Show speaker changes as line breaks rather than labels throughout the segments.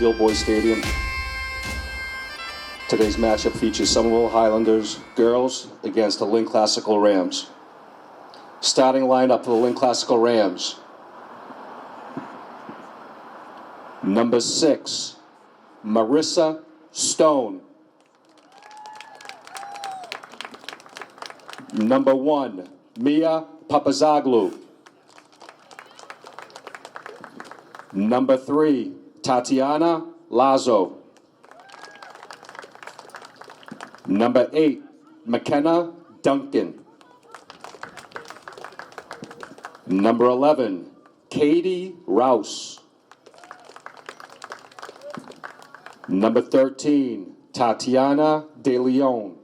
Dilboy Stadium. Today's matchup features Somerville Highlanders girls against the Lynn Classical Rams. Starting lineup for the Lynn Classical Rams. Number 6, Marissa Stone. Number 1, Mia Papazoglu. Number 3, Tatiana Lazo. Number 8, McKenna Duncan. Number 11, Katie Rouse. Number 13, Tatiana De Leon.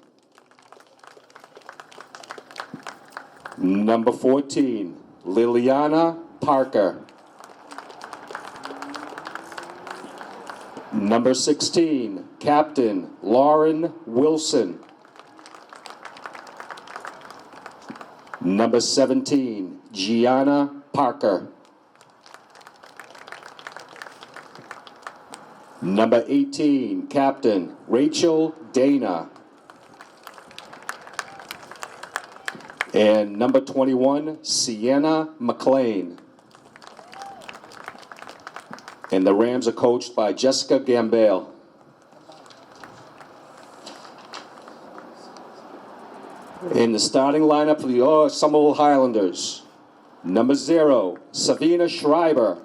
Number 14, Liliana Parker. Number 16, Captain Lauren Wilson. Number 17, Gianna Parker. Number 18, Captain Rachel Dana. And number 21, Sienna McLean. And the Rams are coached by Jessica Gambale. In the starting lineup for the Somerville Highlanders, number 0, Savina Schreiber.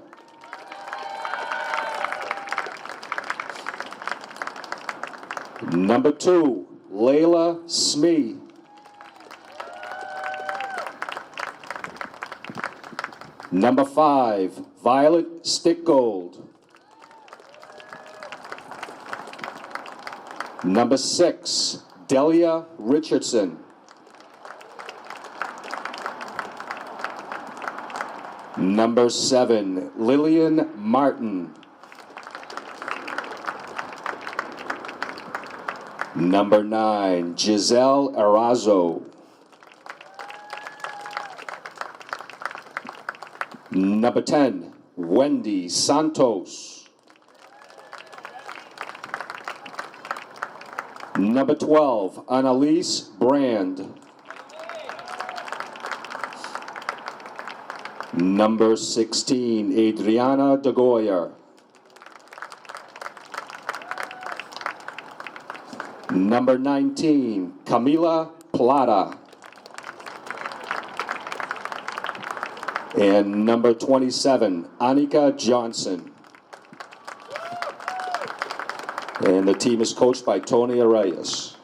Number 2, Layla Smee. Number 5, Violet Stickgold. Number 6, Delia Richardson. Number 7, Lillian Martin. Number 9, Giselle Arazo. Number 10, Wendy Santos. Number 12, Annalise Brand. Number 16, Adriana De Goyer. Number 19, Camila Plata. And number 27, Annika Johnson. And the team is coached by Tony Arias.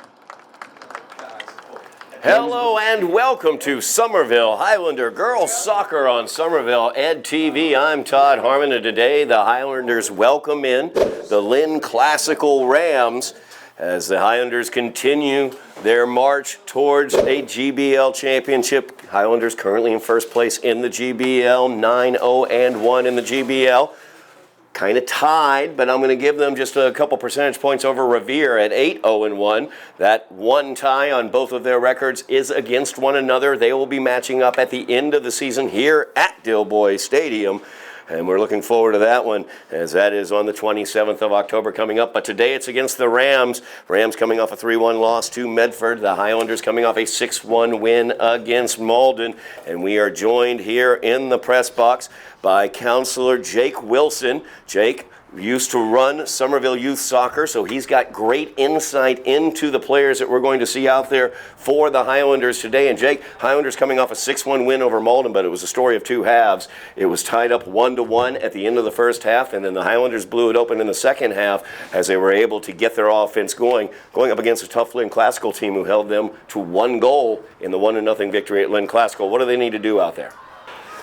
Hello and welcome to Somerville Highlander Girls Soccer on Somerville Ed TV. I'm Todd Harmon, and today the Highlanders welcome in the Lynn Classical Rams as the Highlanders continue their march towards a GBL championship. Highlanders currently in first place in the GBL, 9-0-1 in the GBL. Kind of tied, but I'm going to give them just a couple percentage points over Revere at 8-0-1. That one tie on both of their records is against one another. They will be matching up at the end of the season here at Dilboy Stadium. And we're looking forward to that one, as that is on the 27th of October coming up. But today it's against the Rams. Rams coming off a 3-1 loss to Medford. The Highlanders coming off a 6-1 win against Malden. And we are joined here in the press box by Councilor Jake Wilson. Jake used to run Somerville Youth Soccer, so he's got great insight into the players that we're going to see out there for the Highlanders today. And Jake, Highlanders coming off a 6-1 win over Malden, but it was a story of two halves. It was tied up 1-1 at the end of the first half, and then the Highlanders blew it open in the second half as they were able to get their offense going up against a tough Lynn Classical team who held them to 1 goal in the 1-0 victory at Lynn Classical. What do they need to do out there?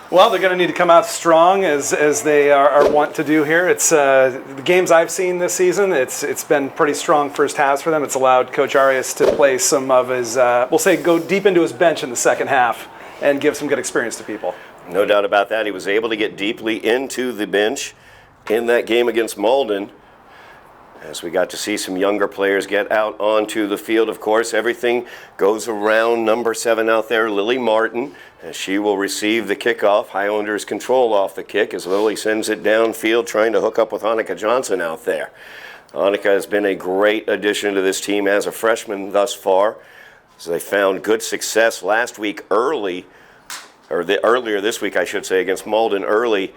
Well, they're going to need to come out strong as they are wont to do here. It's the games I've seen this season. It's been pretty strong first halves for them. It's allowed Coach Arias to play some of his, we'll say, go deep into his bench in the second half and give some good experience to people.
No doubt about that. He was able to get deeply into the bench in that game against Malden. As we got to see some younger players get out onto the field, of course, everything goes around number 7 out there, Lily Martin, as she will receive the kickoff. Highlanders control off the kick as Lily sends it downfield, trying to hook up with Annika Johnson out there. Annika has been a great addition to this team as a freshman thus far. So they found good success last week earlier this week, I should say, against Malden early,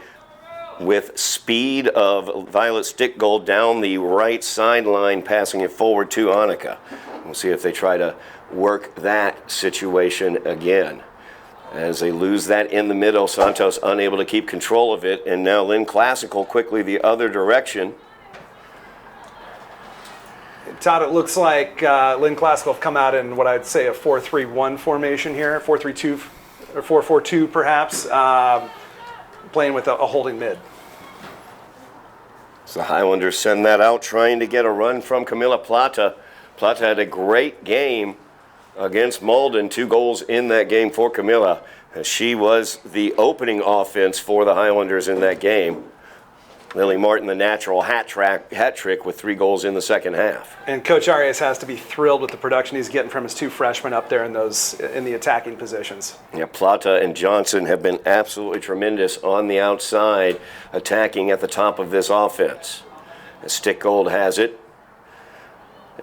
with speed of Violet Stickgold down the right sideline, passing it forward to Annika. We'll see if they try to work that situation again. As they lose that in the middle, Santos unable to keep control of it, and now Lynn Classical quickly the other direction.
Todd, it looks like Lynn Classical have come out in what I'd say a 4-3-1 formation here, 4-3-2 or 4-4-2 perhaps, playing with a holding mid.
So the Highlanders send that out, trying to get a run from Camila Plata. Plata had a great game against Malden, 2 goals in that game for Camila. She was the opening offense for the Highlanders in that game. Lily Martin, the natural hat trick with 3 goals in the second half.
And Coach Arias has to be thrilled with the production he's getting from his 2 freshmen up there in the attacking positions.
Yeah, Plata and Johnson have been absolutely tremendous on the outside, attacking at the top of this offense. As Stickgold has it,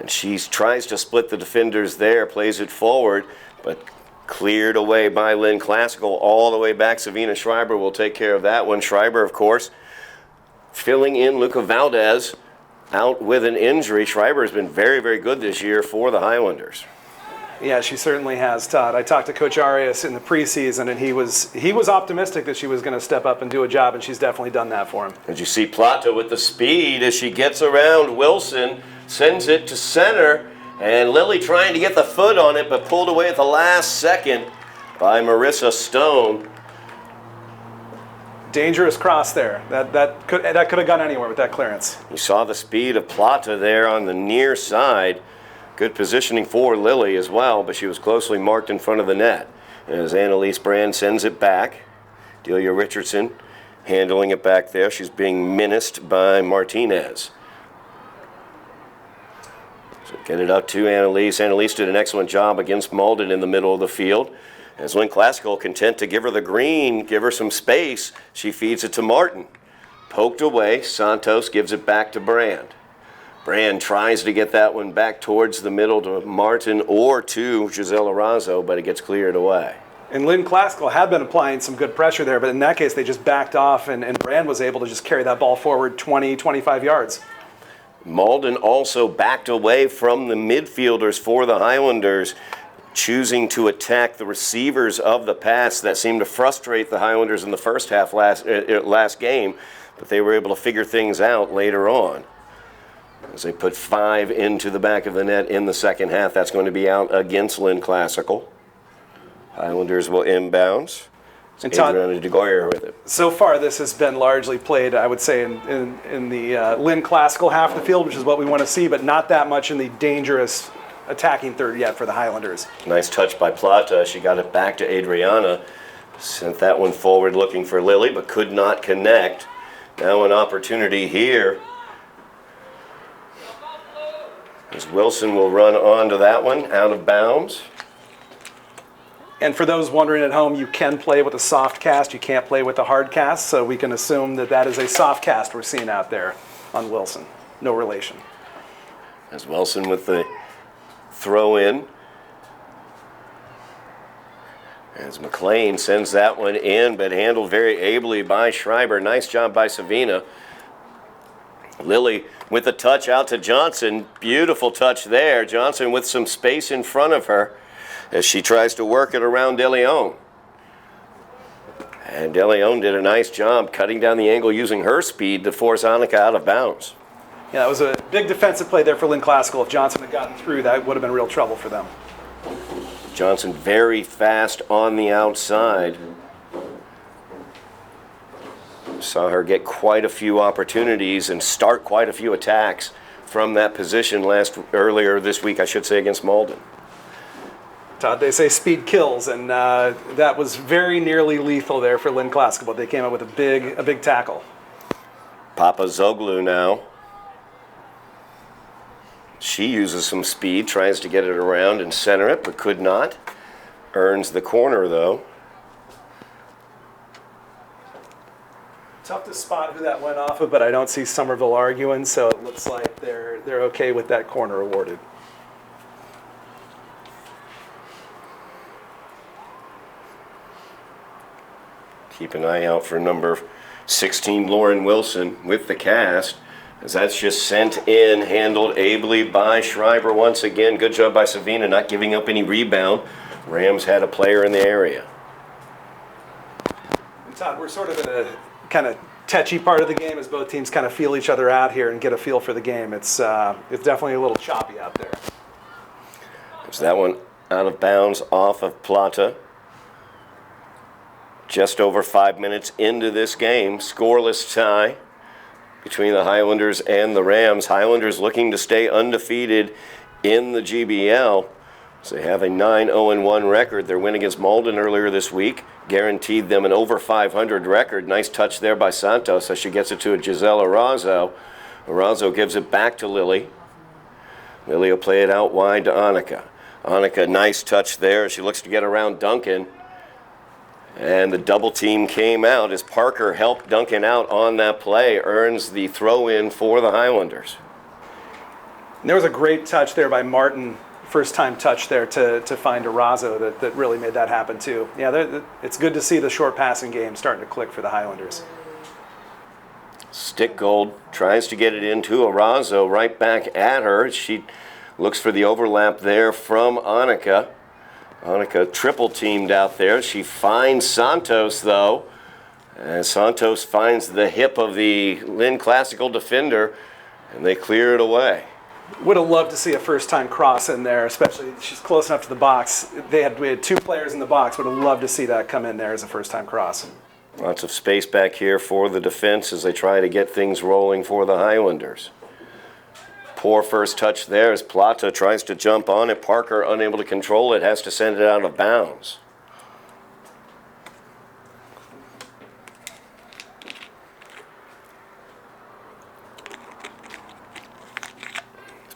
and she tries to split the defenders there, plays it forward, but cleared away by Lynn Classical all the way back. Savina Schreiber will take care of that one. Schreiber, of course, filling in Luca Valdez out with an injury. Schreiber has been very, very good this year for the Highlanders.
Yeah, she certainly has, Todd. I talked to Coach Arias in the preseason, and he was optimistic that she was going to step up and do a job, and she's definitely done that for him.
As you see Plata with the speed as she gets around Wilson, sends it to center, and Lily trying to get the foot on it, but pulled away at the last second by Marissa Stone.
Dangerous cross there. That could have gone anywhere with that clearance.
You saw the speed of Plata there on the near side. Good positioning for Lily as well, but she was closely marked in front of the net. As Annalise Brand sends it back, Delia Richardson handling it back there. She's being menaced by Martinez. So get it up to Annalise. Annalise did an excellent job against Malden in the middle of the field. As Lynn Classical content to give her the green, give her some space, she feeds it to Martin. Poked away, Santos gives it back to Brand. Brand tries to get that one back towards the middle to Martin or to Giselle Arazo, but it gets cleared away.
And Lynn Classical had been applying some good pressure there, but in that case they just backed off, and Brand was able to just carry that ball forward 20, 25 yards.
Malden also backed away from the midfielders for the Highlanders, choosing to attack the receivers of the pass that seemed to frustrate the Highlanders in the first half last game, but they were able to figure things out later on. As they put 5 into the back of the net in the second half, that's going to be out against Lynn Classical. Highlanders will inbounds.
And Todd,
Adriana DeGoyer with it.
So far, this has been largely played, I would say, in the Lynn Classical half of the field, which is what we want to see, but not that much in the dangerous attacking third yet for the Highlanders.
Nice touch by Plata. She got it back to Adriana. Sent that one forward looking for Lily, but could not connect. Now an opportunity here. As Wilson will run onto that one, out of bounds.
And for those wondering at home, you can play with a soft cast. You can't play with a hard cast, so we can assume that that is a soft cast we're seeing out there on Wilson. No relation.
As Wilson with the throw in. As McLean sends that one in, but handled very ably by Schreiber. Nice job by Savina. Lily with a touch out to Johnson. Beautiful touch there. Johnson with some space in front of her as she tries to work it around De Leon. And De Leon did a nice job cutting down the angle using her speed to force Annika out of bounds.
Yeah, that was a big defensive play there for Lynn Classical. If Johnson had gotten through, that would have been real trouble for them.
Johnson very fast on the outside. Saw her get quite a few opportunities and start quite a few attacks from that position earlier this week, I should say, against Malden.
Todd, they say speed kills, and that was very nearly lethal there for Lynn Classical, but they came up with a big tackle.
Papa Zoglu now. She uses some speed, tries to get it around and center it, but could not. Earns the corner, though.
Tough to spot who that went off of, but I don't see Somerville arguing, so it looks like they're okay with that corner awarded.
Keep an eye out for number 16, Lauren Wilson, with the cast, as that's just sent in, handled ably by Schreiber once again. Good job by Savina, not giving up any rebound. Rams had a player in the area.
And Todd, we're sort of in a kind of tetchy part of the game as both teams kind of feel each other out here and get a feel for the game. It's definitely a little choppy out there.
There's that one out of bounds off of Plata. Just over 5 minutes into this game, scoreless tie between the Highlanders and the Rams. Highlanders looking to stay undefeated in the GBL. So they have a 9-0-1 record. Their win against Malden earlier this week guaranteed them an over 500 record. Nice touch there by Santos as she gets it to a Giselle Arazo. Arazo gives it back to Lily. Lily will play it out wide to Annika. Annika, nice touch there. She looks to get around Duncan. And the double team came out as Parker helped Duncan out on that play, earns the throw in for the Highlanders.
And there was a great touch there by Martin, first time touch there to find Arazo that really made that happen too. Yeah, it's good to see the short passing game starting to click for the Highlanders.
Stick Gold tries to get it into Arazo, right back at her. She looks for the overlap there from Annika. Annika triple teamed out there. She finds Santos, though. And Santos finds the hip of the Lynn Classical defender, and they clear it away.
Would have loved to see a first-time cross in there, especially she's close enough to the box. We had two players in the box. Would have loved to see that come in there as a first-time cross.
Lots of space back here for the defense as they try to get things rolling for the Highlanders. Poor first touch there as Plata tries to jump on it. Parker, unable to control it, has to send it out of bounds.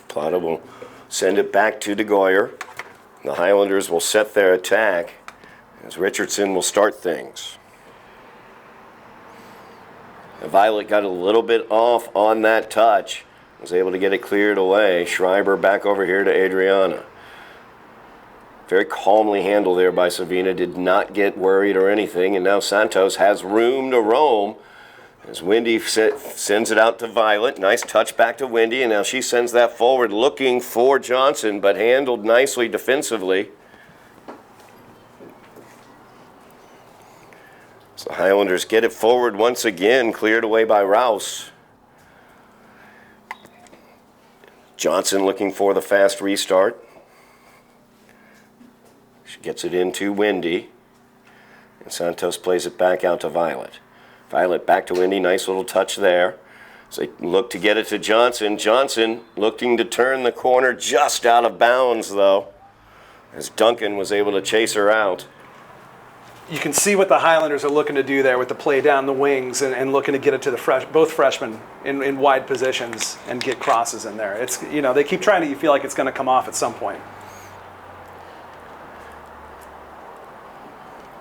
Plata will send it back to DeGoyer. The Highlanders will set their attack as Richardson will start things. Violet got a little bit off on that touch. Was able to get it cleared away. Schreiber back over here to Adriana. Very calmly handled there by Savina. Did not get worried or anything. And now Santos has room to roam as Wendy sends it out to Violet. Nice touch back to Wendy. And now she sends that forward looking for Johnson, but handled nicely defensively. So the Highlanders get it forward once again. Cleared away by Rouse. Johnson looking for the fast restart. She gets it into Wendy. And Santos plays it back out to Violet. Violet back to Wendy. Nice little touch there. So they look to get it to Johnson. Johnson looking to turn the corner, just out of bounds, though, as Duncan was able to chase her out.
You can see what the Highlanders are looking to do there with the play down the wings and looking to get it to both freshmen in wide positions and get crosses in there. It's, they keep trying to, you feel like it's going to come off at some point.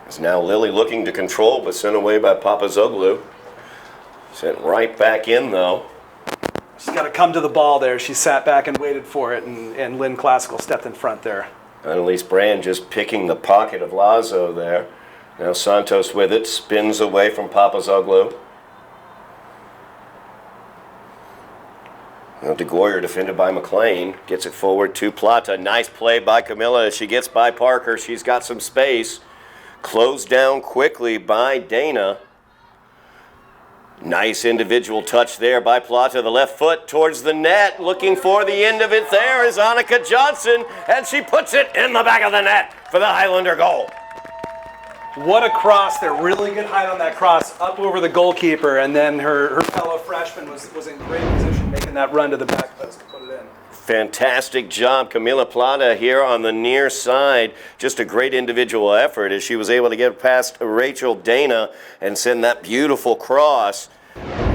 It's now Lily looking to control, but sent away by Papazoglu. Sent right back in, though.
She's got to come to the ball there. She sat back and waited for it, and Lynn Classical stepped in front there.
Annalise Brand just picking the pocket of Lazo there. Now Santos with it, spins away from Papazoglu. Now DeGoyer defended by McLean, gets it forward to Plata. Nice play by Camilla as she gets by Parker. She's got some space. Closed down quickly by Dana. Nice individual touch there by Plata. The left foot towards the net. Looking for the end of it there is Annika Johnson, and she puts it in the back of the net for the Highlander goal.
What a cross there. Really good height on that cross, up over the goalkeeper, and then her fellow freshman was in great position making that run to the back post to put it in.
Fantastic job, Camila Plata here on the near side. Just a great individual effort as she was able to get past Rachel Dana and send that beautiful cross.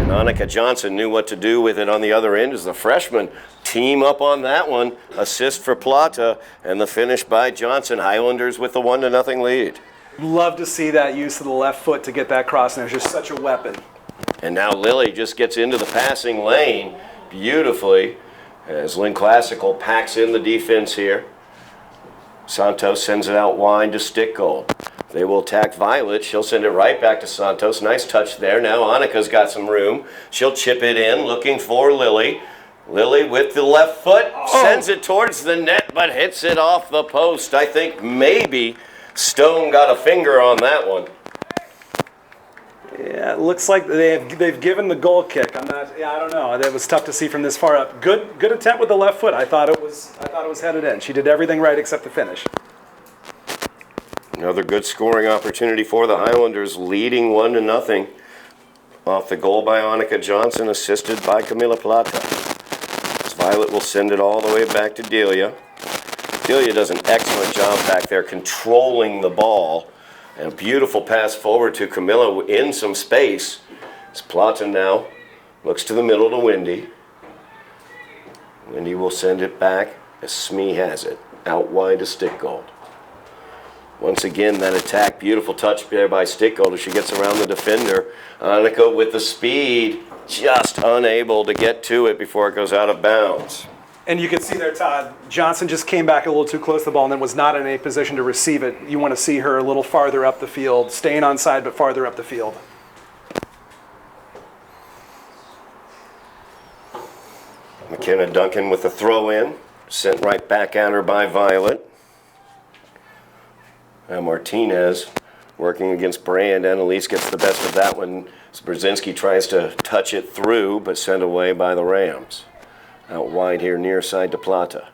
And Annika Johnson knew what to do with it on the other end as the freshman team up on that one. Assist for Plata, and the finish by Johnson. Highlanders with the 1-0 lead.
Love to see that use of the left foot to get that cross, and there's just such a weapon.
And now Lily just gets into the passing lane beautifully as Lynn Classical packs in the defense here. Santos sends it out wide to Stickgold. They will attack Violet. She'll send it right back to Santos. Nice touch there. Now Annika's got some room. She'll chip it in, looking for Lily. Lily with the left foot sends it towards the net, but hits it off the post. I think maybe Stone got a finger on that one.
Yeah, it looks like they've given the goal kick. I don't know. That was tough to see from this far up. Good attempt with the left foot. I thought it was headed in. She did everything right except the finish.
Another good scoring opportunity for the Highlanders, leading 1-0 off the goal by Annika Johnson, assisted by Camila Plata. As Violet will send it all the way back to Delia. Delia does an excellent job back there controlling the ball. And a beautiful pass forward to Camilla in some space. As Plata now looks to the middle to Wendy. Wendy will send it back as Smee has it. Out wide to Stickgold. Once again, that attack, beautiful touch there by Stickgold as she gets around the defender. Annika with the speed, just unable to get to it before it goes out of bounds.
And you can see there, Todd, Johnson just came back a little too close to the ball and then was not in a position to receive it. You want to see her a little farther up the field, staying onside but farther up the field.
McKenna Duncan with the throw in, sent right back at her by Violet. And Martinez working against Brand. Annalise gets the best of that one. Brzezinski tries to touch it through, but sent away by the Rams. Out wide here, near side to Plata.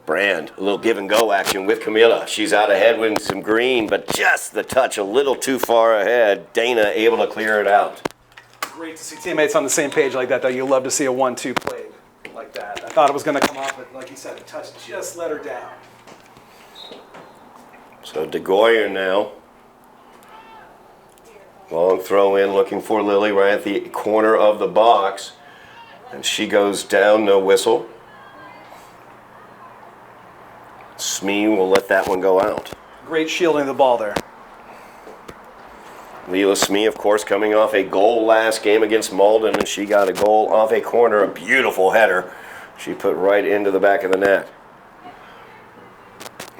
Brand, a little give and go action with Camilla. She's out ahead with some green, but just the touch a little too far ahead. Dana able to clear it out.
Great to see teammates on the same page like that, though. You love to see a 1-2 played like that. I thought it was going to come off, but like you said, the touch just let her down.
So DeGoyer now. Long throw in, looking for Lily right at the corner of the box. And she goes down, no whistle. Smee will let that one go out.
Great shielding of the ball there.
Leela Smee, of course, coming off a goal last game against Malden, and she got a goal off a corner, a beautiful header. She put right into the back of the net.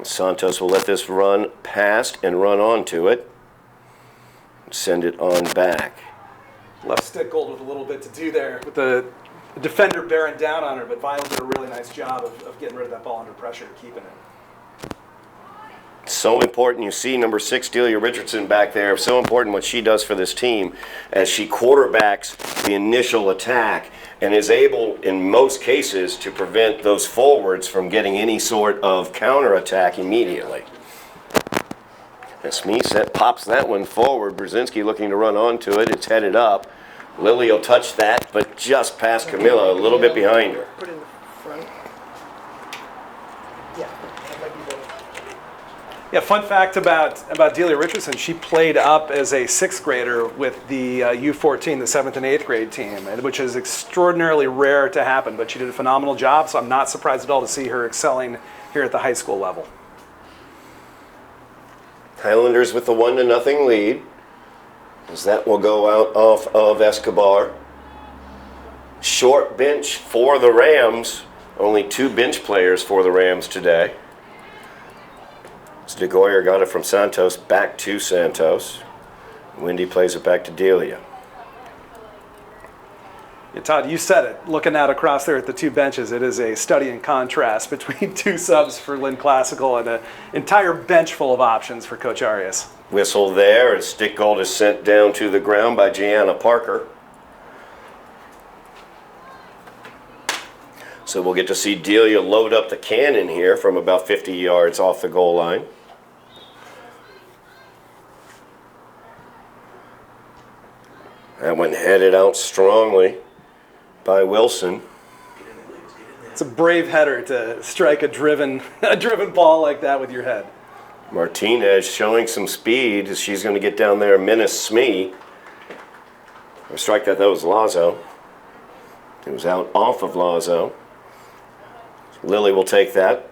Santos will let this run past and run onto it. Send it on back.
Left Stickgold with a little bit to do there with the defender bearing down on her, but Violet did a really nice job of getting rid of that ball under pressure and keeping it.
So important. You see number 6, Delia Richardson, back there. So important what she does for this team as she quarterbacks the initial attack and is able, in most cases, to prevent those forwards from getting any sort of counterattack immediately. As Smee pops that one forward. Brzezinski looking to run onto it. It's headed up. Lily will touch that, but just past Camilla, a little bit behind her.
Put in the front. Yeah, that might be better.
Yeah, fun fact about Delia Richardson, she played up as a 6th grader with the U14, the 7th and 8th grade team, which is extraordinarily rare to happen, but she did a phenomenal job, so I'm not surprised at all to see her excelling here at the high school level.
Highlanders with the 1-0 lead. As that will go out off of Escobar. Short bench for the Rams. Only 2 bench players for the Rams today. DeGoyer got it from Santos back to Santos. Wendy plays it back to Delia.
Yeah, Todd, you said it. Looking out across there at the 2 benches, it is a study in contrast between 2 subs for Lynn Classical and an entire bench full of options for Coach Arias.
Whistle there as Stickgold is sent down to the ground by Gianna Parker. So we'll get to see Delia load up the cannon here from about 50 yards off the goal line. That one headed out strongly by Wilson.
It's a brave header to strike a driven ball like that with your head.
Martinez showing some speed as she's going to get down there and menace Smee. strike that was Lazo. It was out off of Lazo. Lily will take that.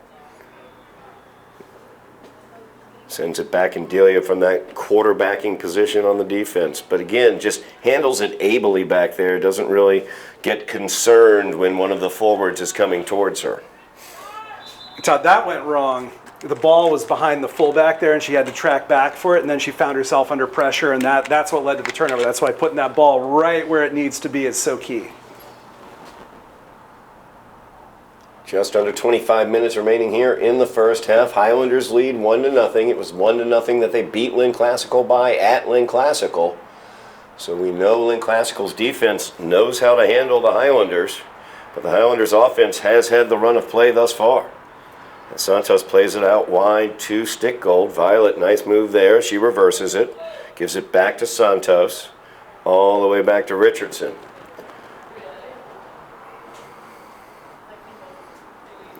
Sends it back in Delia from that quarterbacking position on the defense. But again, just handles it ably back there. Doesn't really get concerned when one of the forwards is coming towards her.
Todd, that went wrong. The ball was behind the fullback there, and she had to track back for it, and then she found herself under pressure, and that's what led to the turnover. That's why putting that ball right where it needs to be is so key.
Just under 25 minutes remaining here in the first half. Highlanders lead 1-0. It was 1-0 that they beat Lynn Classical by at Lynn Classical. So we know Lynn Classical's defense knows how to handle the Highlanders, but the Highlanders offense has had the run of play thus far. And Santos plays it out wide to Stickgold. Violet, nice move there. She reverses it, gives it back to Santos, all the way back to Richardson.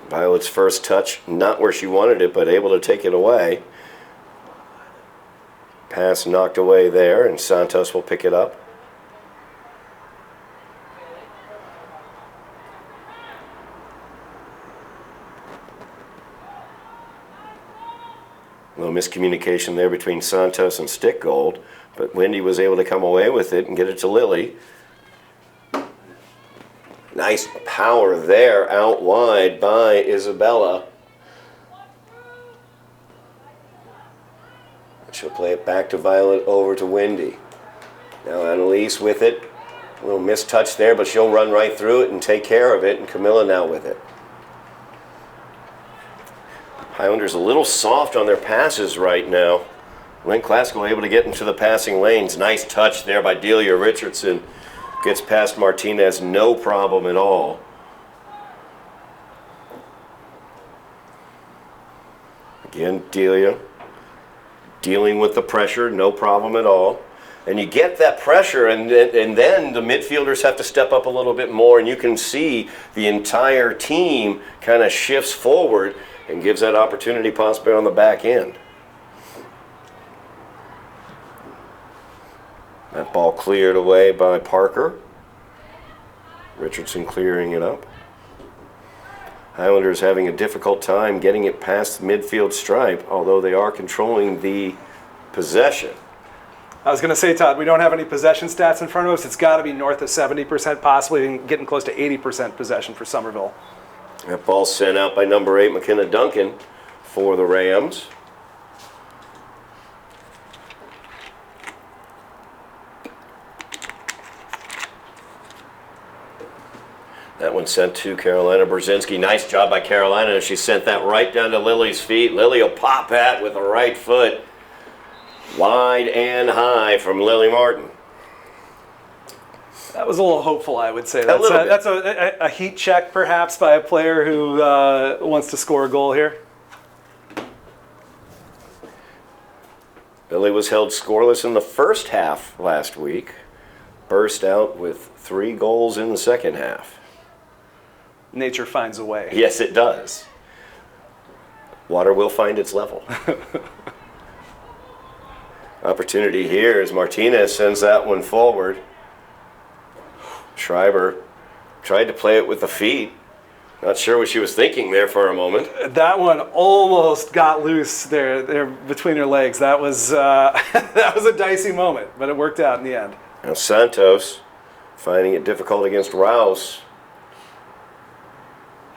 Violet's first touch, not where she wanted it, but able to take it away. Pass knocked away there, and Santos will pick it up. A little miscommunication there between Santos and Stickgold, but Wendy was able to come away with it and get it to Lily. Nice power there out wide by Isabella. She'll play it back to Violet, over to Wendy. Now Annalise with it. A little mistouch there, but she'll run right through it and take care of it, and Camilla now with it. Highlanders a little soft on their passes right now. Lynn Classical able to get into the passing lanes. Nice touch there by Delia Richardson. Gets past Martinez, no problem at all. Again, Delia dealing with the pressure, no problem at all. And you get that pressure, and then the midfielders have to step up a little bit more, and you can see the entire team kind of shifts forward and gives that opportunity possibly on the back end. That ball cleared away by Parker. Richardson clearing it up. Highlanders having a difficult time getting it past the midfield stripe, although they are controlling the possession.
I was going to say, Todd, we don't have any possession stats in front of us. It's got to be north of 70%, possibly getting close to 80% possession for Somerville.
That ball sent out by number 8, McKenna Duncan, for the Rams. That one sent to Carolina Brzezinski. Nice job by Carolina. She sent that right down to Lily's feet. Lily will pop that with the right foot. Wide and high from Lily Martin.
That was a little hopeful, I would say.
That's
That's a heat check, perhaps, by a player who wants to score a goal here.
Lily was held scoreless in the first half last week. Burst out with 3 goals in the second half.
Nature finds a way.
Yes, it does. Water will find its level. Opportunity here as Martinez sends that one forward. Schreiber tried to play it with the feet. Not sure what she was thinking there for a moment.
That one almost got loose there between her legs. That was that was a dicey moment, but it worked out in the end.
Now Santos finding it difficult against Rouse.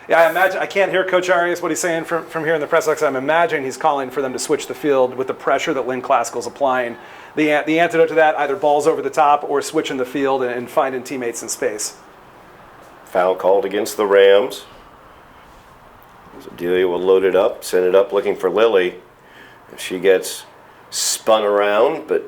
Yeah, I imagine, I can't hear Coach Arias what he's saying from here in the press box. I'm imagining he's calling for them to switch the field with the pressure that Lynn Classical's applying. The antidote to that, either balls over the top or switching the field and finding teammates in space.
Foul called against the Rams. So Delia will load it up, send it up looking for Lily. She gets spun around, but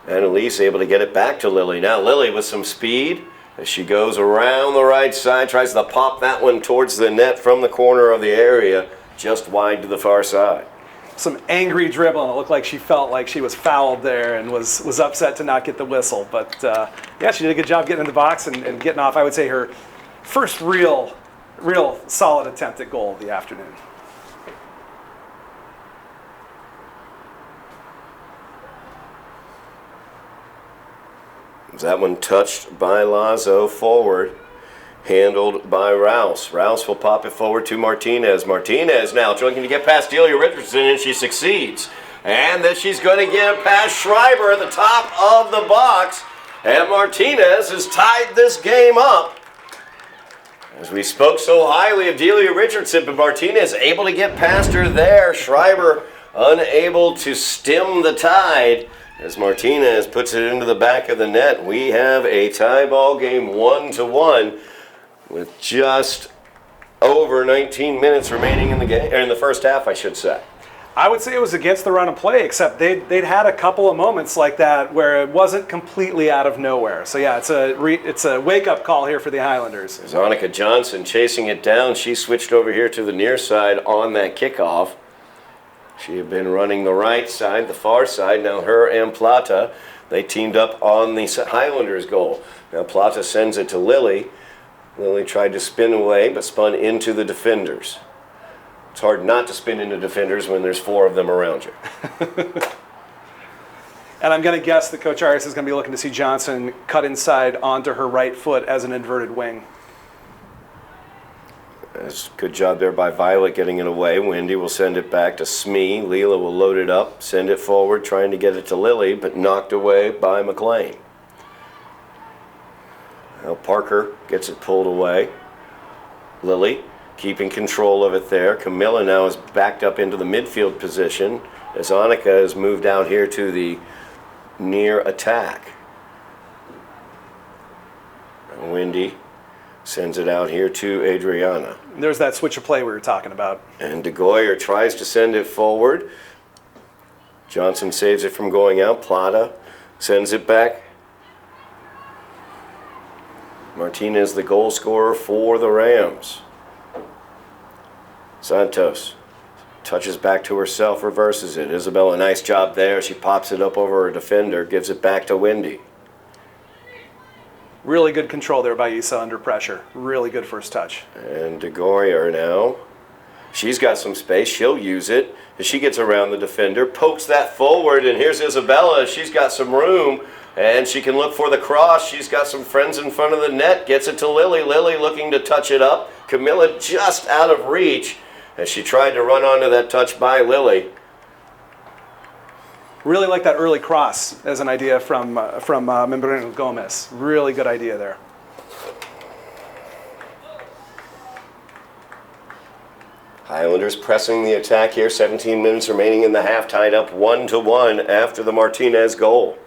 Annalise able to get it back to Lily. Now Lily with some speed as she goes around the right side, tries to pop that one towards the net from the corner of the area, just wide to the far side.
Some angry dribbling. It looked like she felt like she was fouled there and was upset to not get the whistle. But yeah, she did a good job getting in the box and getting off, I would say, her first real solid attempt at goal of the afternoon.
That one touched by Lazo forward, handled by Rouse. Rouse will pop it forward to Martinez. Martinez now trying to get past Delia Richardson, and she succeeds. And then she's going to get past Schreiber at the top of the box. And Martinez has tied this game up. As we spoke so highly of Delia Richardson, but Martinez able to get past her there. Schreiber unable to stem the tide. As Martinez puts it into the back of the net, we have a tie ball game 1-1 with just over 19 minutes remaining in the game, or in the first half, I should say.
I would say it was against the run of play, except they'd had a couple of moments like that where it wasn't completely out of nowhere. So yeah, it's a wake-up call here for the Highlanders.
Zonica Johnson chasing it down. She switched over here to the near side on that kickoff. She had been running the right side, the far side. Now her and Plata, they teamed up on the Highlanders goal. Now Plata sends it to Lily. Lily tried to spin away, but spun into the defenders. It's hard not to spin into defenders when there's 4 of them around you.
And I'm going to guess that Coach Arias is going to be looking to see Johnson cut inside onto her right foot as an inverted wing.
That's a good job there by Violet getting it away. Wendy will send it back to Smee. Leela will load it up, send it forward, trying to get it to Lily, but knocked away by McLean. Now Parker gets it pulled away. Lily keeping control of it there. Camilla now is backed up into the midfield position as Annika has moved out here to the near attack. And Wendy sends it out here to Adriana.
There's that switch of play we were talking about.
And De Goyer tries to send it forward. Johnson saves it from going out. Plata sends it back. Martinez, the goal scorer for the Rams. Santos touches back to herself, reverses it. Isabella, nice job there. She pops it up over her defender, gives it back to Wendy.
Really good control there by Issa under pressure. Really good first touch.
And De Goyer now. She's got some space. She'll use it. As she gets around the defender, pokes that forward, and here's Isabella. She's got some room, and she can look for the cross. She's got some friends in front of the net. Gets it to Lily. Lily looking to touch it up. Camilla just out of reach as she tried to run onto that touch by Lily.
Really like that early cross as an idea from Membreno Gomez. Really good idea there.
Highlanders pressing the attack here. 17 minutes remaining in the half, tied up 1-1 after the Martinez goal.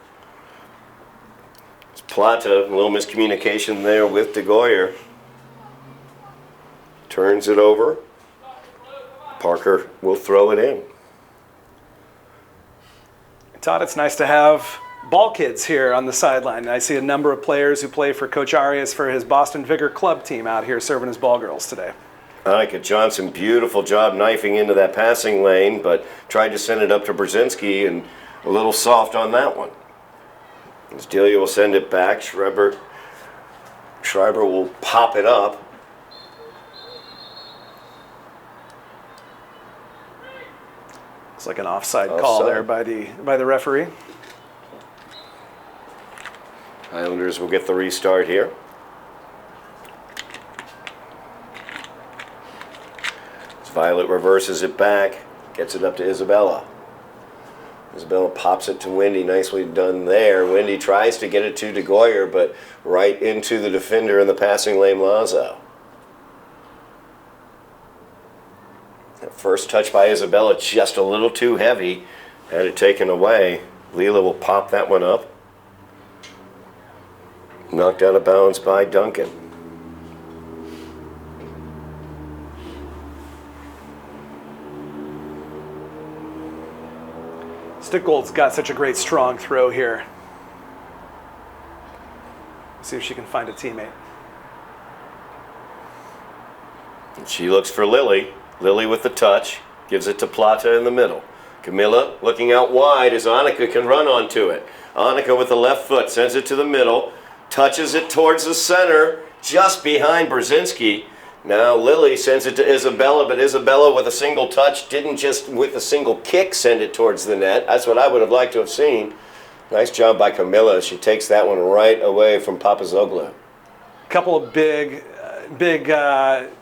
It's Plata, a little miscommunication there with De Goyer. Turns it over. Parker will throw it in.
Todd, it's nice to have ball kids here on the sideline. I see a number of players who play for Coach Arias for his Boston Vigor Club team out here serving as ball girls today.
Annika Johnson, beautiful job knifing into that passing lane, but tried to send it up to Brzezinski and a little soft on that one. As Delia will send it back, Schreiber will pop it up.
It's like an offside call there by the referee.
Highlanders will get the restart here. As Violet reverses it back, gets it up to Isabella. Isabella pops it to Wendy, nicely done there. Wendy tries to get it to De Goyer, but right into the defender in the passing lane, Lazo. That first touch by Isabella, just a little too heavy. Had it taken away. Leela will pop that one up. Knocked out of bounds by Duncan.
Stickgold's got such a great strong throw here. See if she can find a teammate.
And she looks for Lily. Lily with the touch. Gives it to Plata in the middle. Camilla looking out wide as Annika can run onto it. Annika with the left foot sends it to the middle. Touches it towards the center, just behind Brzezinski. Now Lily sends it to Isabella, but Isabella with a single touch didn't just with a single kick send it towards the net. That's what I would have liked to have seen. Nice job by Camilla. She takes that one right away from Papazoglu.
A couple of big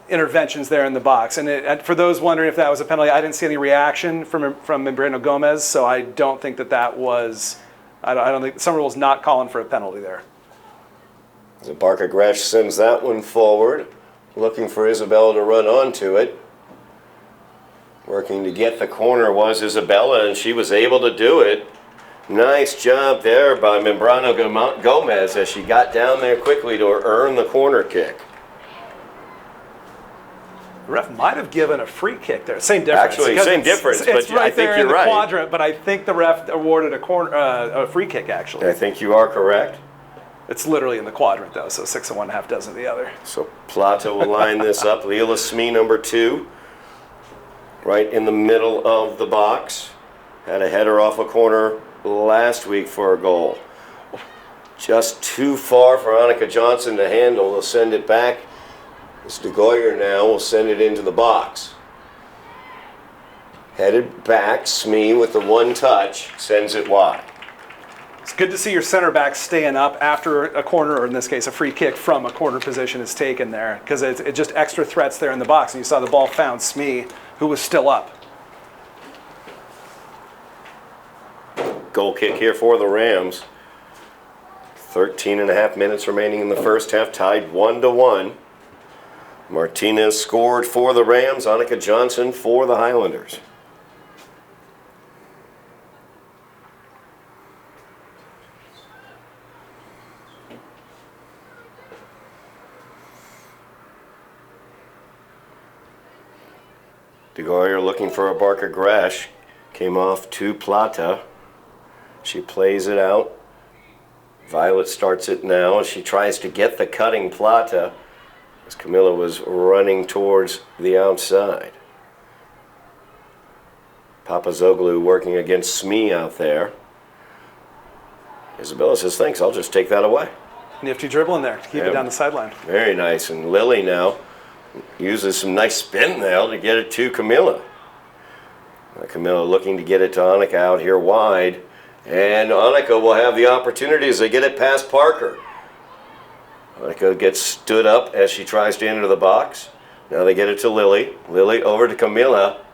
interventions there in the box. And for those wondering if that was a penalty, I didn't see any reaction from Membrano Gomez, so I don't think that was, I don't think, Somerville's not calling for a penalty there.
Barca Gresh sends that one forward, looking for Isabella to run onto it. Working to get the corner was Isabella, and she was able to do it. Nice job there by Membrano Gomez as she got down there quickly to earn the corner kick.
The ref might have given a free kick there. Same difference.
Actually, same difference,
It's
but
right
I think
there
you're
in the
right.
quadrant, but I think the ref awarded a free kick, actually.
I think you are correct.
It's literally in the quadrant, though, so 6 and 1.5 dozen the other.
So Plata will line this up. Leela Smee, number 2, right in the middle of the box. Had a header off a corner last week for a goal. Just too far for Annika Johnson to handle. They'll send it back. This De Goyer now will send it into the box. Headed back, Smee with the one touch, sends it wide.
It's good to see your center back staying up after a corner, or in this case, a free kick from a corner position is taken there, because it's just extra threats there in the box. And you saw the ball found Smee, who was still up.
Goal kick here for the Rams. 13.5 minutes remaining in the first half, tied 1-1. Martinez scored for the Rams, Annika Johnson for the Highlanders. De Goyer looking for a Barca Gresh. Came off to Plata. She plays it out. Violet starts it now. She tries to get the cutting Plata as Camilla was running towards the outside. Papazoglu working against Smee out there. Isabella says, thanks, I'll just take that away.
Nifty dribble in there to keep it down the sideline.
Very nice. And Lily now uses some nice spin now to get it to Camilla. Camilla looking to get it to Annika out here wide. And Annika will have the opportunity as they get it past Parker. Annika gets stood up as she tries to enter the box. Now they get it to Lily. Lily over to Camilla.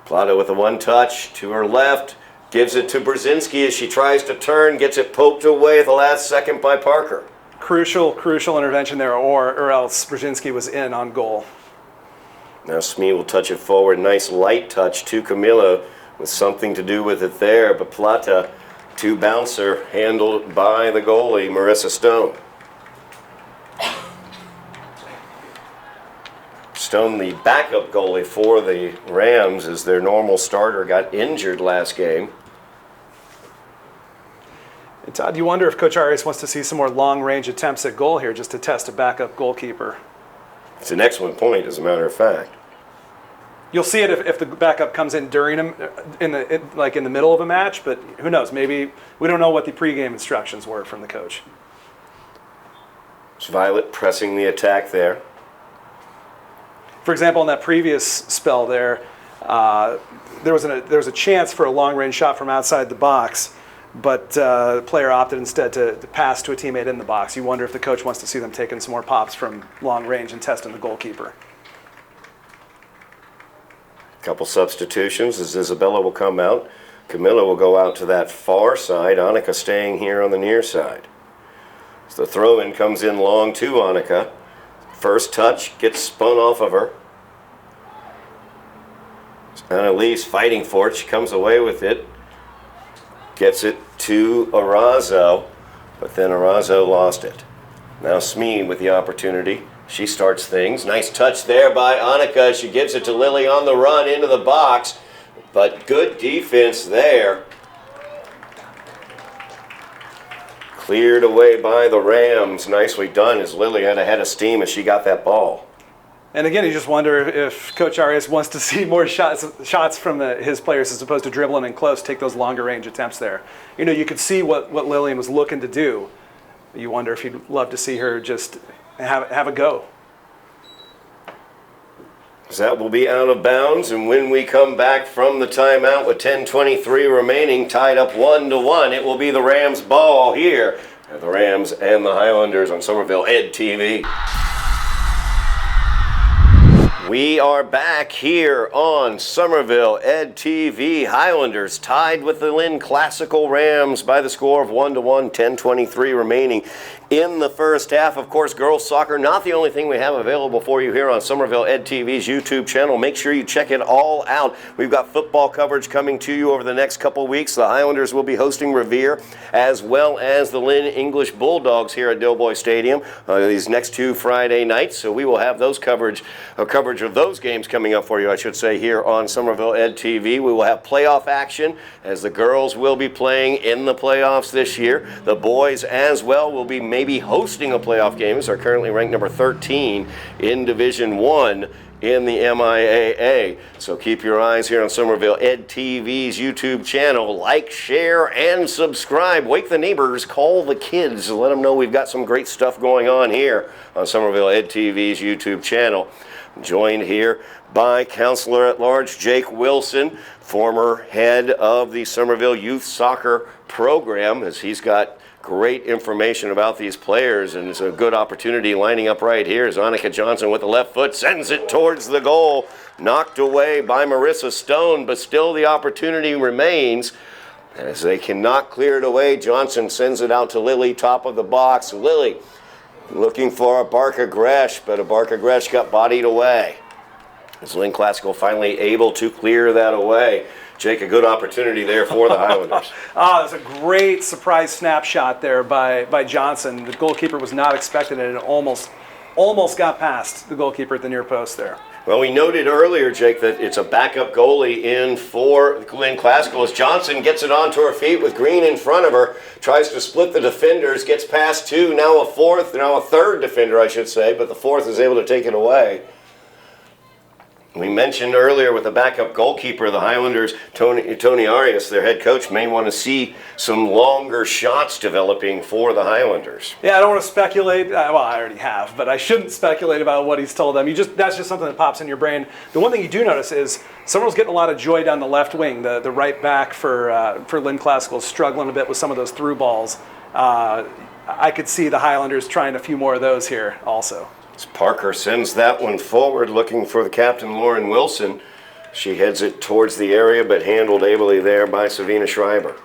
Plata with a one touch to her left. Gives it to Brzezinski as she tries to turn. Gets it poked away at the last second by Parker.
Crucial intervention there, or else Brzezinski was in on goal.
Now Smee will touch it forward. Nice light touch to Camilla with something to do with it there. But Plata to bouncer, handled by the goalie, Marissa Stone. Stone, the backup goalie for the Rams, as their normal starter got injured last game.
And Todd, you wonder if Coach Arias wants to see some more long-range attempts at goal here, just to test a backup goalkeeper.
It's an excellent point, as a matter of fact.
You'll see it if the backup comes in during in the middle of a match, but who knows? Maybe we don't know what the pregame instructions were from the coach.
It's Violet pressing the attack there.
For example, in that previous spell there was a chance for a long-range shot from outside the box, but the player opted instead to pass to a teammate in the box. You wonder if the coach wants to see them taking some more pops from long range and testing the goalkeeper.
Couple substitutions as Isabella will come out. Camilla will go out to that far side. Annika staying here on the near side. As the throw-in comes in long to Annika. First touch gets spun off of her. Annalise fighting for it. She comes away with it. Gets it to Arazo, but then Arazo lost it. Now Smee with the opportunity. She starts things. Nice touch there by Annika. She gives it to Lily on the run into the box, but good defense there. Cleared away by the Rams. Nicely done as Lily had a head of steam as she got that ball.
And again, you just wonder if Coach Arias wants to see more shots from his players as opposed to dribbling in close, take those longer range attempts there. You know, you could see what Lillian was looking to do. You wonder if he'd love to see her just have a go.
That will be out of bounds, and when we come back from the timeout with 10:23 remaining, tied up 1-1, it will be the Rams' ball here at the Rams and the Highlanders on Somerville Ed TV. We are back here on Somerville Ed TV. Highlanders tied with the Lynn Classical Rams by the score of 1-1, 10:23 remaining in the first half. Of course, girls soccer, not the only thing we have available for you here on Somerville Ed TV's YouTube channel. Make sure you check it all out. We've got football coverage coming to you over the next couple weeks. The Highlanders will be hosting Revere, as well as the Lynn English Bulldogs here at Dilboy Stadium these next 2 Friday nights. So we will have those coverage of those games coming up for you, I should say, here on Somerville Ed TV. We will have playoff action as the girls will be playing in the playoffs this year. The boys as well will be maybe hosting a playoff game, as are currently ranked number 13 in Division 1 in the MIAA. So keep your eyes here on Somerville Ed TV's YouTube channel. Like, share, and subscribe. Wake the neighbors, call the kids, let them know we've got some great stuff going on here on Somerville Ed TV's YouTube channel. Joined here by Councilor-at-Large Jake Wilson, former head of the Somerville Youth Soccer Program, as he's got great information about these players, and it's a good opportunity lining up right here as Annika Johnson with the left foot sends it towards the goal, knocked away by Marissa Stone, but still the opportunity remains as they cannot clear it away. Johnson sends it out to Lily, top of the box. Lily looking for a Barker Gresh, but a Barker Gresh got bodied away. As Lynn Classical finally able to clear that away. Jake, a good opportunity there for the Highlanders.
That's a great surprise snapshot there by Johnson. The goalkeeper was not expected it. It almost got past the goalkeeper at the near post there.
Well, we noted earlier, Jake, that it's a backup goalie in for Lynn Classical as Johnson gets it onto her feet with Green in front of her, tries to split the defenders, gets past two, now a third defender, I should say, but the fourth is able to take it away. We mentioned earlier with the backup goalkeeper, the Highlanders, Tony Arias, their head coach, may want to see some longer shots developing for the Highlanders.
Yeah, I don't want to speculate. Well, I already have, but I shouldn't speculate about what he's told them. That's just something that pops in your brain. The one thing you do notice is Somerville's getting a lot of joy down the left wing. The right back for Lynn Classical is struggling a bit with some of those through balls. I could see the Highlanders trying a few more of those here also.
Parker sends that one forward, looking for the captain, Lauren Wilson. She heads it towards the area, but handled ably there by Savina Schreiber.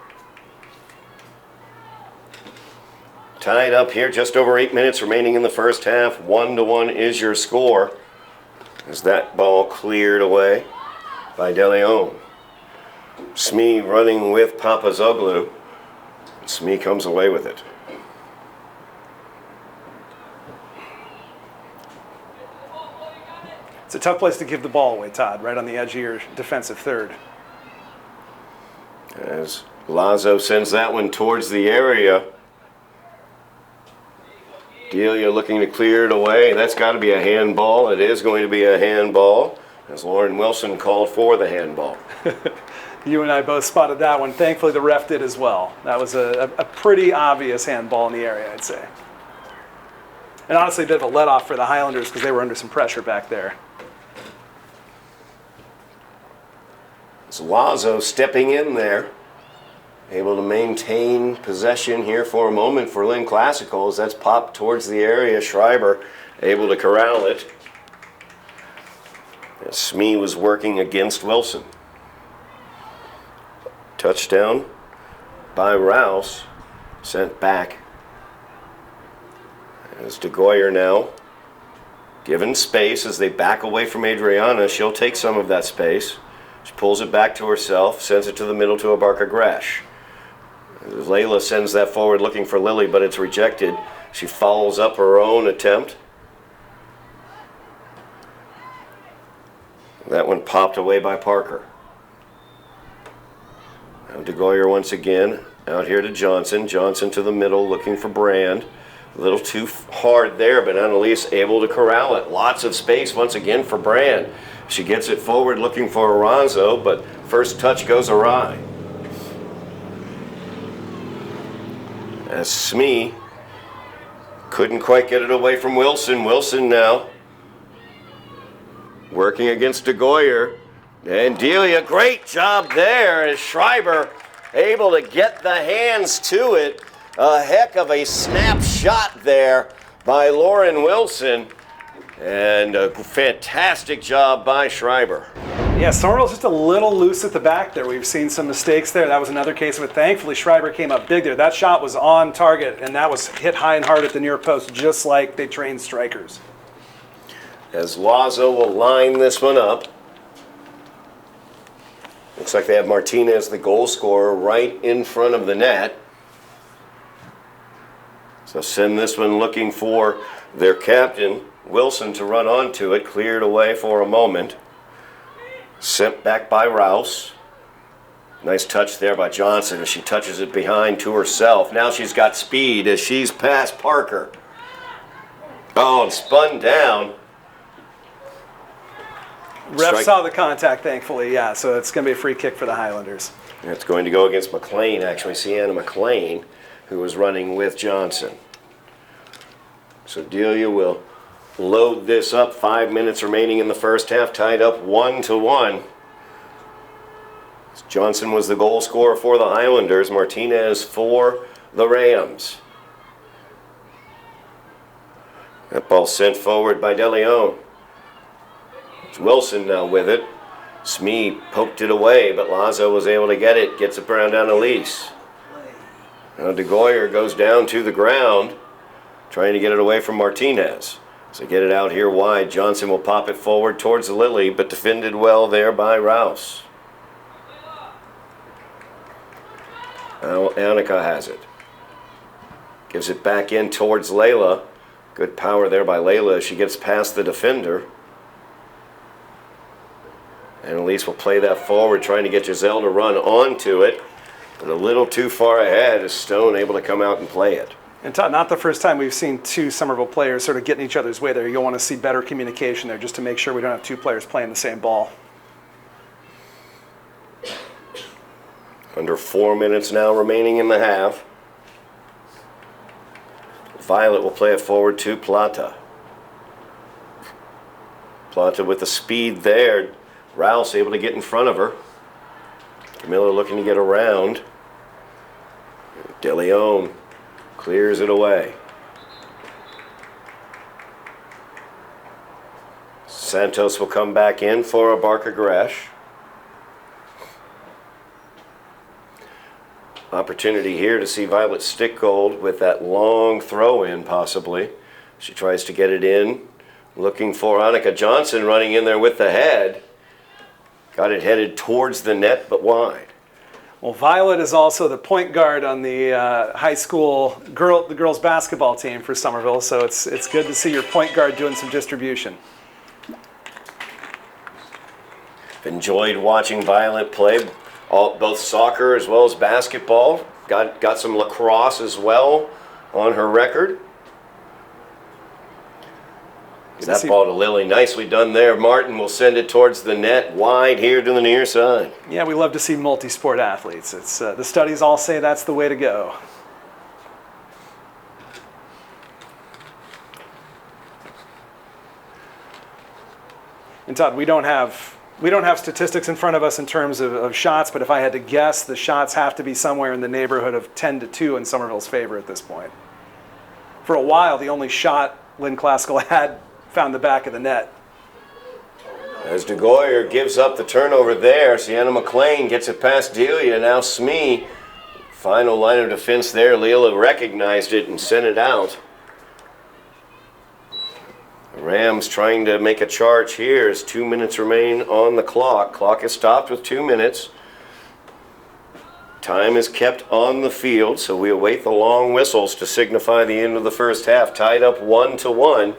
Tied up here, just over 8 minutes remaining in the first half. 1-1 is your score. As that ball cleared away by De Leon. Smee running with Papazoglu. Smee comes away with it.
It's a tough place to give the ball away, Todd, right on the edge of your defensive third.
As Lazo sends that one towards the area. Delia looking to clear it away. That's got to be a handball. It is going to be a handball, as Lauren Wilson called for the handball.
You and I both spotted that one. Thankfully, the ref did as well. That was a pretty obvious handball in the area, I'd say. And honestly, a bit of a let-off for the Highlanders because they were under some pressure back there.
It's Lazo stepping in there, able to maintain possession here for a moment for Lynn Classical as that's popped towards the area. Schreiber able to corral it. As Smee was working against Wilson. Touchdown by Rouse, sent back. As DeGoyer now given space as they back away from Adriana. She'll take some of that space. She pulls it back to herself, sends it to the middle to a Barker Gresh. Layla sends that forward looking for Lily, but it's rejected. She follows up her own attempt. That one popped away by Parker. Now DeGoyer once again, out here to Johnson. Johnson to the middle looking for Brand. A little too hard there, but Annalise able to corral it. Lots of space once again for Brand. She gets it forward looking for Aranzo, but first touch goes awry. As Smee couldn't quite get it away from Wilson. Wilson now working against DeGoyer. And Delia, great job there as Schreiber able to get the hands to it. A heck of a snapshot there by Lauren Wilson. And a fantastic job by Schreiber.
Yeah, Somerville's just a little loose at the back there. We've seen some mistakes there. That was another case of it. Thankfully, Schreiber came up big there. That shot was on target, and that was hit high and hard at the near post, just like they trained strikers.
As Lazo will line this one up. Looks like they have Martinez, the goal scorer, right in front of the net. So send this one looking for their captain, Wilson, to run onto it. Cleared away for a moment. Sent back by Rouse. Nice touch there by Johnson as she touches it behind to herself. Now she's got speed as she's past Parker. Oh, and spun down.
Ref saw the contact, thankfully, yeah, so it's going to be a free kick for the Highlanders.
It's going to go against McLean, actually, Sienna McLean, who was running with Johnson. So Delia will load this up. 5 minutes remaining in the first half, tied up 1-1. Johnson was the goal scorer for the Highlanders, Martinez for the Rams. That ball sent forward by De Leon. It's Wilson now with it. Smee poked it away, but Lazo was able to get it. Gets it down to Elise. Now DeGoyer goes down to the ground, trying to get it away from Martinez. So get it out here wide. Johnson will pop it forward towards Lilly, but defended well there by Rouse. Now Annika has it. Gives it back in towards Layla. Good power there by Layla as she gets past the defender. And Elise will play that forward, trying to get Giselle to run onto it. But a little too far ahead is Stone able to come out and play it.
And Todd, not the first time we've seen two Somerville players sort of getting each other's way there. You'll want to see better communication there just to make sure we don't have two players playing the same ball.
Under 4 minutes now remaining in the half. Violet will play it forward to Plata. Plata with the speed there. Rouse able to get in front of her. Camilla looking to get around. De Leon clears it away. Santos will come back in for a Barker Gresh. Opportunity here to see Violet stick gold with that long throw in possibly. She tries to get it in. Looking for Annika Johnson running in there with the head. Got it headed towards the net, but wide.
Well, Violet is also the point guard on the high school the girls basketball team for Somerville, so it's good to see your point guard doing some distribution.
Enjoyed watching Violet play both soccer as well as basketball. Got some lacrosse as well on her record. That ball to Lily, nicely done there. Martin will send it towards the net, wide here to the near side.
Yeah, we love to see multi-sport athletes. It's the studies all say that's the way to go. And Todd, we don't have statistics in front of us in terms of shots, but if I had to guess, the shots have to be somewhere in the neighborhood of 10-2 in Somerville's favor at this point. For a while, the only shot Lynn Classical had found the back of the net.
As DeGoyer gives up the turnover there, Sienna McLean gets it past Delia. Now Smee, final line of defense there. Leela recognized it and sent it out. The Rams trying to make a charge here as 2 minutes remain on the clock. Clock is stopped with 2 minutes. Time is kept on the field, so we await the long whistles to signify the end of the first half. Tied up 1-1.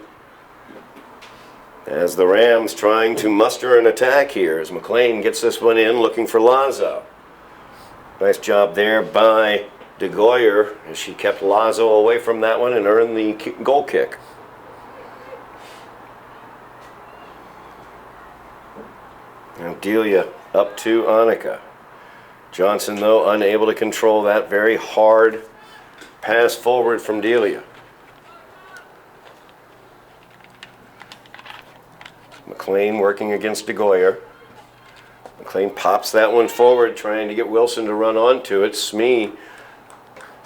As the Rams trying to muster an attack here as McLean gets this one in looking for Lazo. Nice job there by DeGoyer as she kept Lazo away from that one and earned the goal kick. Now Delia up to Annika. Johnson, though, unable to control that very hard pass forward from Delia. McLean working against DeGoyer. McLean pops that one forward, trying to get Wilson to run onto it. Smee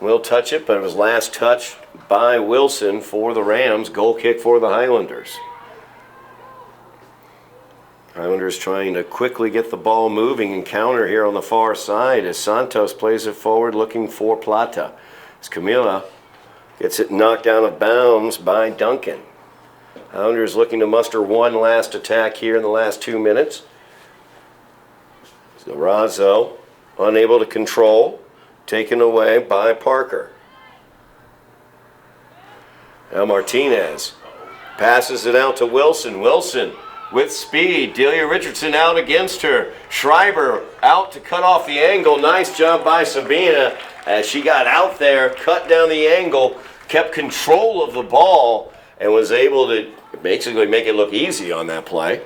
will touch it, but it was last touched by Wilson for the Rams. Goal kick for the Highlanders. Highlanders trying to quickly get the ball moving and counter here on the far side as Santos plays it forward looking for Plata. As Camila gets it knocked out of bounds by Duncan. Highlanders looking to muster one last attack here in the last 2 minutes. Razzo unable to control, taken away by Parker. Now Martinez passes it out to Wilson. Wilson with speed. Delia Richardson out against her. Schreiber out to cut off the angle. Nice job by Sabina as she got out there, cut down the angle, kept control of the ball, and was able to basically make it look easy on that play.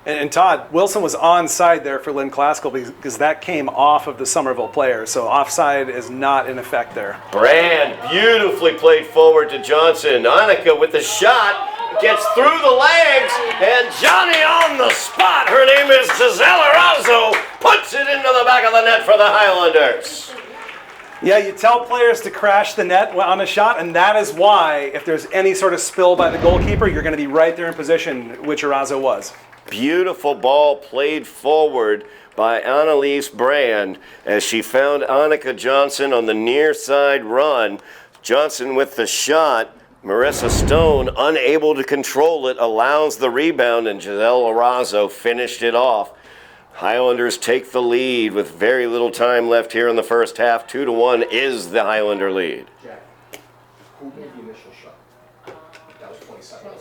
And Todd, Wilson was onside there for Lynn Classical because that came off of the Somerville player. So offside is not in effect there.
Brand beautifully played forward to Johnson. Annika with the shot. Gets through the legs, and Johnny on the spot. Her name is Giselle Arazo. Puts it into the back of the net for the Highlanders.
Yeah, you tell players to crash the net on a shot, and that is why, if there's any sort of spill by the goalkeeper, you're going to be right there in position, which Arazo was.
Beautiful ball played forward by Annalise Brand as she found Annika Johnson on the near side run. Johnson with the shot. Marissa Stone, unable to control it, allows the rebound, and Giselle Arazo finished it off. Highlanders take the lead with very little time left here in the first half. 2-1 is the Highlander lead.
Jack, who made the initial shot? That was 27.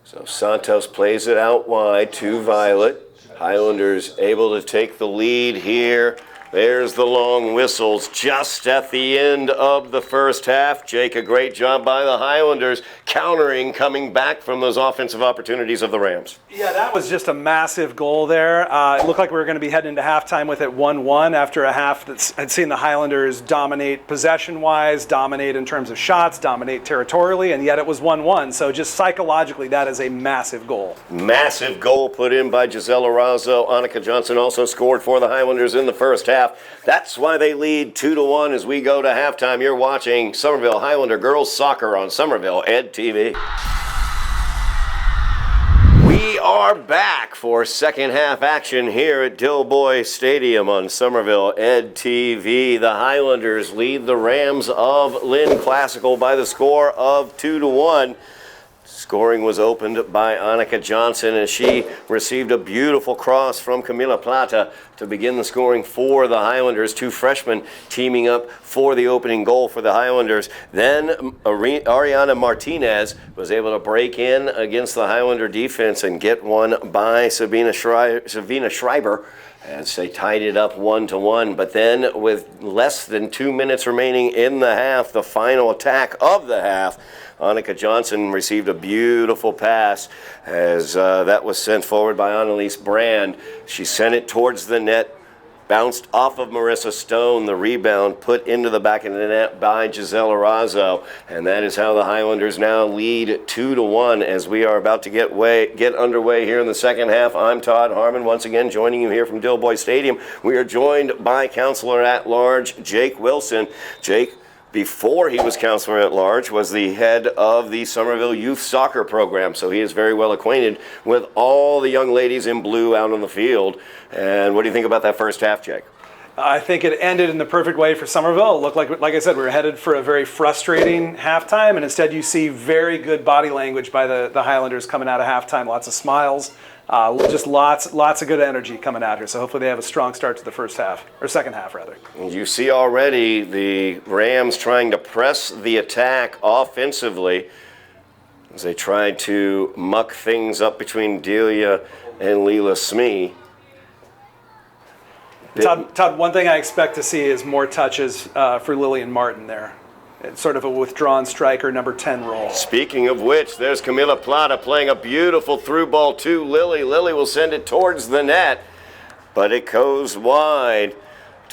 So Santos plays it out wide to Violet. Highlanders able to take the lead here. There's the long whistles just at the end of the first half. Jake, a great job by the Highlanders, countering, coming back from those offensive opportunities of the Rams.
Yeah, that was just a massive goal there. It looked like we were going to be heading into halftime with it 1-1 after a half that had seen the Highlanders dominate possession-wise, dominate in terms of shots, dominate territorially, and yet it was 1-1. So just psychologically, that is a massive goal.
Massive goal put in by Giselle Arazo. Annika Johnson also scored for the Highlanders in the first half. That's why they lead 2-1 as we go to halftime. You're watching Somerville Highlander Girls Soccer on Somerville Ed TV. We are back for second half action here at Dilboy Stadium on Somerville Ed TV. The Highlanders lead the Rams of Lynn Classical by the score of 2-1. Scoring was opened by Annika Johnson as she received a beautiful cross from Camila Plata to begin the scoring for the Highlanders. Two freshmen teaming up for the opening goal for the Highlanders. Then Ariana Martinez was able to break in against the Highlander defense and get one by Sabina Schreiber as they tied it up 1-1. But then with less than 2 minutes remaining in the half, the final attack of the half, Annika Johnson received a beautiful pass as that was sent forward by Annalise Brand. She sent it towards the net, bounced off of Marissa Stone. The rebound put into the back of the net by Giselle Arazo. And that is how the Highlanders now lead 2-1 as we are about to get underway here in the second half. I'm Todd Harmon, once again joining you here from Dilboy Stadium. We are joined by Councilor-at-Large Jake Wilson. Jake, before he was Councilor-at-Large, was the head of the Somerville Youth Soccer Program, so he is very well acquainted with all the young ladies in blue out on the field. And what do you think about that first half, Jake?
I think it ended in the perfect way for Somerville. It looked like I said, we were headed for a very frustrating halftime, and instead you see very good body language by the Highlanders coming out of halftime. Lots of smiles, just lots of good energy coming out here. So hopefully they have a strong start to the first half, or second half rather.
You see already the Rams trying to press the attack offensively as they tried to muck things up between Delia and Leela Smee.
Todd, one thing I expect to see is more touches for Lillian Martin there. It's sort of a withdrawn striker, number 10 role.
Speaking of which, there's Camila Plata playing a beautiful through ball to Lily. Lily will send it towards the net, but it goes wide.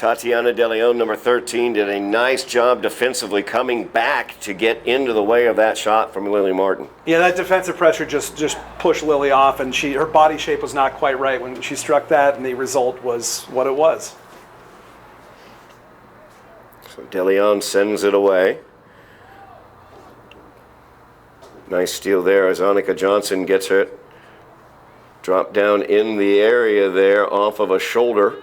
Tatiana De Leon, number 13, did a nice job defensively coming back to get into the way of that shot from Lily Martin.
Yeah, that defensive pressure just pushed Lily off, and her body shape was not quite right when she struck that, and the result was what it was.
So De Leon sends it away. Nice steal there as Annika Johnson gets it. Drop down in the area there off of a shoulder.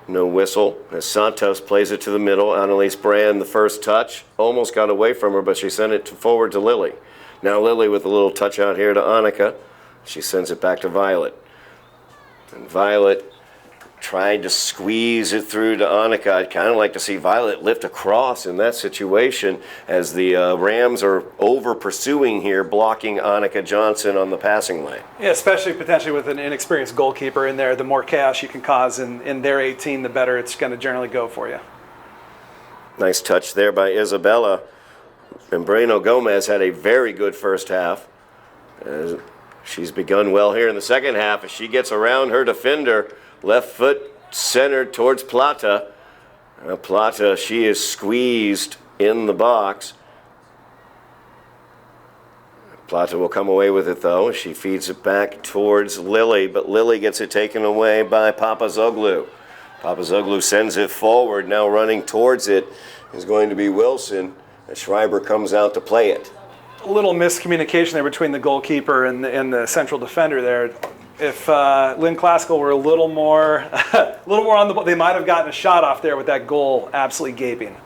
No whistle as Santos plays it to the middle. Annalise Brand, the first touch, almost got away from her, but she sent it forward to Lily. Now Lily with a little touch out here to Annika. She sends it back to Violet. And Violet tried to squeeze it through to Annika. I'd kind of like to see Violet lift across in that situation as the Rams are over pursuing here, blocking Annika Johnson on the passing lane.
Yeah, especially potentially with an inexperienced goalkeeper in there. The more chaos you can cause in their 18, the better it's going to generally go for you.
Nice touch there by Isabella. And Breno Gomez had a very good first half. She's begun well here in the second half as she gets around her defender. Left foot centered towards Plata. Plata, she is squeezed in the box. Plata will come away with it though. She feeds it back towards Lily, but Lily gets it taken away by Papazoglu. Papazoglu sends it forward. Now running towards it is going to be Wilson. And Schreiber comes out to play it.
A little miscommunication there between the goalkeeper and the central defender there. If Lynn Classical were a little more on the ball, they might have gotten a shot off there with that goal absolutely gaping.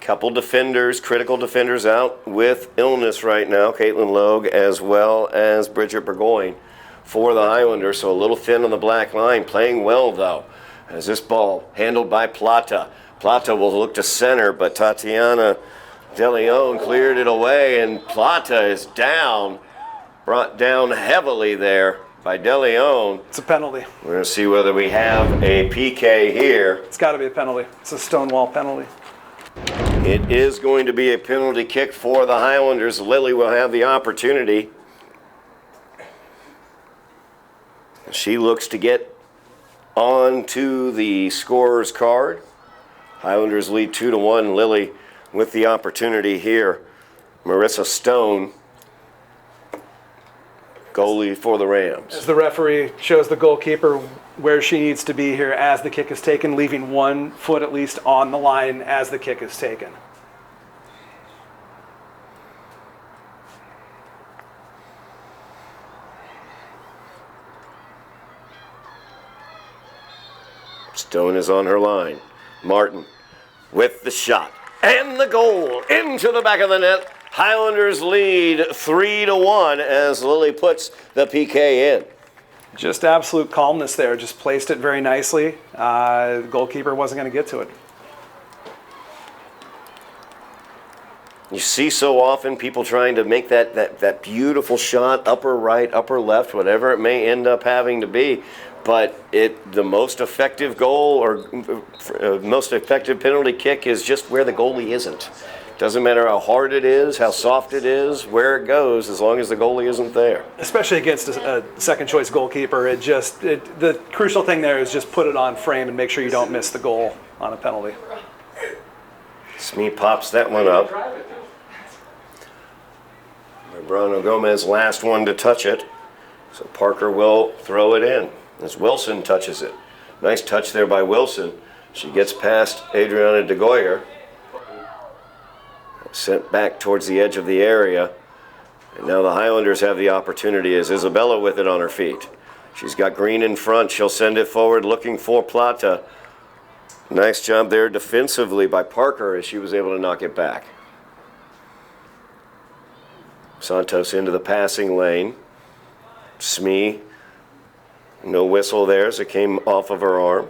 Couple defenders, critical defenders out with illness right now. Caitlin Logue as well as Bridget Burgoyne for the Highlanders. So a little thin on the black line. Playing well though. As this ball handled by Plata. Plata will look to center, but Tatiana De Leon cleared it away, and Plata is down. Brought down heavily there by De Leon.
It's a penalty.
We're going to see whether we have a PK here.
It's got to be a penalty. It's a stonewall penalty.
It is going to be a penalty kick for the Highlanders. Lily will have the opportunity. She looks to get onto the scorer's card. Highlanders lead 2-1. Lily with the opportunity here. Marissa Stone, goalie for the Rams.
As the referee shows the goalkeeper where she needs to be here as the kick is taken, leaving 1 foot at least on the line as the kick is taken.
Stone is on her line. Martin with the shot and the goal into the back of the net. Highlanders lead 3-1 as Lily puts the PK in.
Just absolute calmness there. Just placed it very nicely. The goalkeeper wasn't going to get to it.
You see so often people trying to make that beautiful shot, upper right, upper left, whatever it may end up having to be. But the most effective goal or most effective penalty kick is just where the goalie isn't. Doesn't matter how hard it is, how soft it is, where it goes, as long as the goalie isn't there.
Especially against a second choice goalkeeper, the crucial thing there is just put it on frame and make sure you don't miss the goal on a penalty.
Smee pops that one up. Brano Gomez, last one to touch it. So Parker will throw it in as Wilson touches it. Nice touch there by Wilson. She gets past Adriana de Goyer. Sent back towards the edge of the area. And now the Highlanders have the opportunity as Isabella with it on her feet. She's got Green in front. She'll send it forward looking for Plata. Nice job there defensively by Parker as she was able to knock it back. Santos into the passing lane. Smee, no whistle there as it came off of her arm.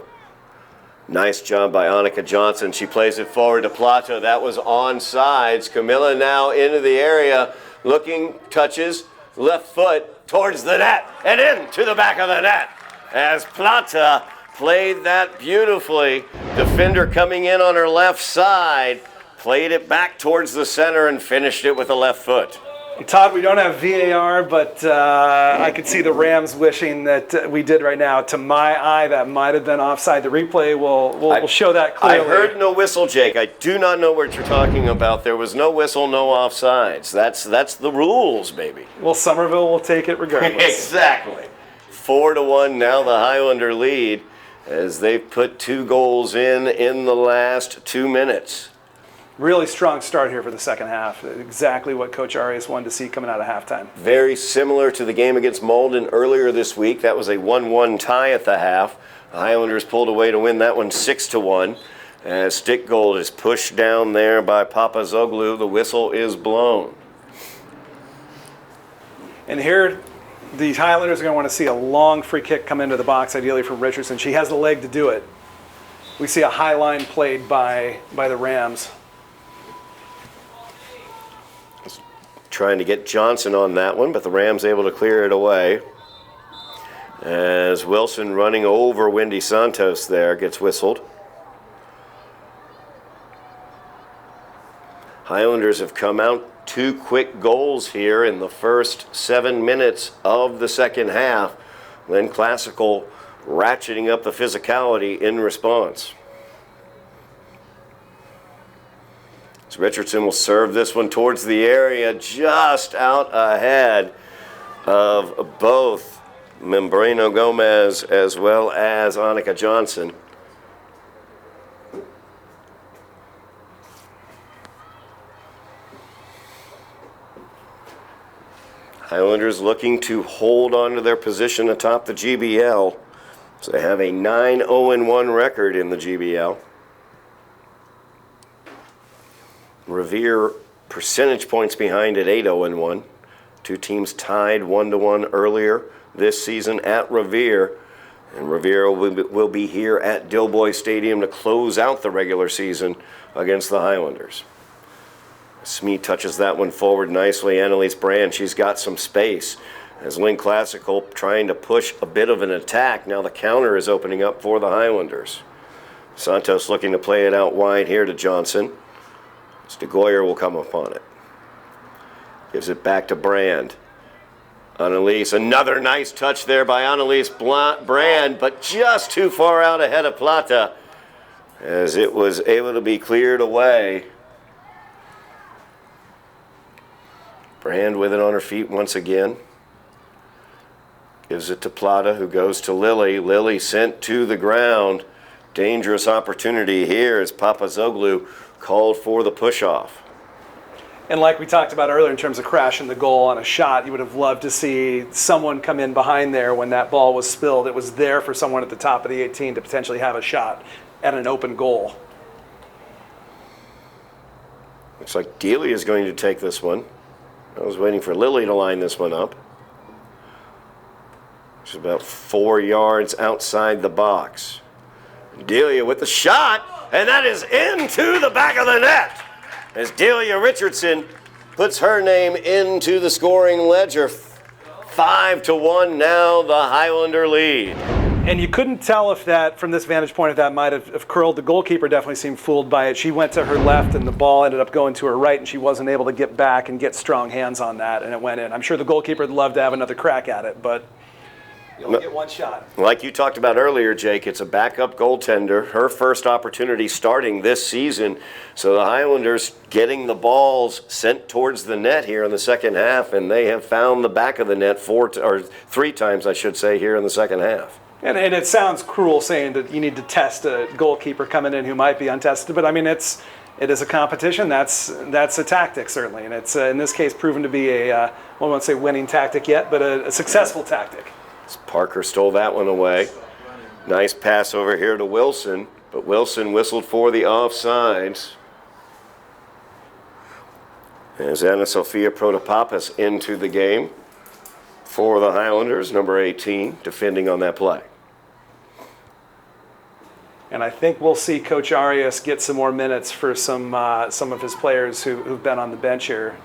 Nice job by Annika Johnson. She plays it forward to Plata. That was onsides. Camilla now into the area. Looking, touches, left foot towards the net and into the back of the net. As Plata played that beautifully. Defender coming in on her left side. Played it back towards the center and finished it with the left foot.
Todd, we don't have VAR, but I could see the Rams wishing that we did right now. To my eye, that might have been offside. The replay will show that clearly.
I heard no whistle, Jake. I do not know what you're talking about. There was no whistle, no offsides. That's the rules, baby.
Well, Somerville will take it regardless.
Exactly. 4-1 now the Highlander lead as they've put 2 goals in the last 2 minutes.
Really strong start here for the second half. Exactly what Coach Arias wanted to see coming out of halftime.
Very similar to the game against Malden earlier this week. That was a 1-1 tie at the half. The Highlanders pulled away to win that one 6-1. As stick goal is pushed down there by Papazoglu, the whistle is blown.
And here, the Highlanders are going to want to see a long free kick come into the box, ideally from Richardson. She has the leg to do it. We see a high line played by the Rams.
Trying to get Johnson on that one, but the Rams able to clear it away. As Wilson running over Wendy Santos there gets whistled. Highlanders have come out 2 quick goals here in the first 7 minutes of the second half. Lynn Classical ratcheting up the physicality in response. So Richardson will serve this one towards the area, just out ahead of both Membrano Gomez as well as Annika Johnson. Highlanders looking to hold on to their position atop the GBL. So they have a 9-0-1 record in the GBL. Revere percentage points behind at 8-0-1. 2 teams tied 1-1 earlier this season at Revere. And Revere will be here at Dilboy Stadium to close out the regular season against the Highlanders. Smee touches that one forward nicely. Annalise Brand, she's got some space. As Lynn Classical trying to push a bit of an attack. Now the counter is opening up for the Highlanders. Santos looking to play it out wide here to Johnson. DeGoyer will come upon it. Gives it back to Brand. Annalise, another nice touch there by Annalise Brand, but just too far out ahead of Plata as it was able to be cleared away. Brand with it on her feet once again. Gives it to Plata, who goes to Lily. Lily sent to the ground. Dangerous opportunity here as Papazoglu called for the push-off.
And like we talked about earlier in terms of crashing the goal on a shot, you would have loved to see someone come in behind there when that ball was spilled. It was there for someone at the top of the 18 to potentially have a shot at an open goal.
Looks like Dealey is going to take this one. I was waiting for Lily to line this one up. She's about 4 yards outside the box. Delia with the shot, and that is into the back of the net as Delia Richardson puts her name into the scoring ledger. 5-1 now, the Highlander lead.
And you couldn't tell if that, from this vantage point, if that might have curled. The goalkeeper definitely seemed fooled by it. She went to her left, and the ball ended up going to her right, and she wasn't able to get back and get strong hands on that, and it went in. I'm sure the goalkeeper would love to have another crack at it, but you only get one shot.
Like you talked about earlier, Jake, it's a backup goaltender. Her first opportunity starting this season. So the Highlanders getting the balls sent towards the net here in the second half, and they have found the back of the net 3 times, I should say, here in the second half.
And it sounds cruel saying that you need to test a goalkeeper coming in who might be untested, but I mean it is a competition. That's a tactic certainly, and it's in this case proven to be I won't say winning tactic yet, but a successful tactic.
Parker stole that one away. Nice pass over here to Wilson, but Wilson whistled for the offsides. As Anna Sophia Protopapas into the game for the Highlanders, number 18, defending on that play.
And I think we'll see Coach Arias get some more minutes for some of his players who've been on the bench here.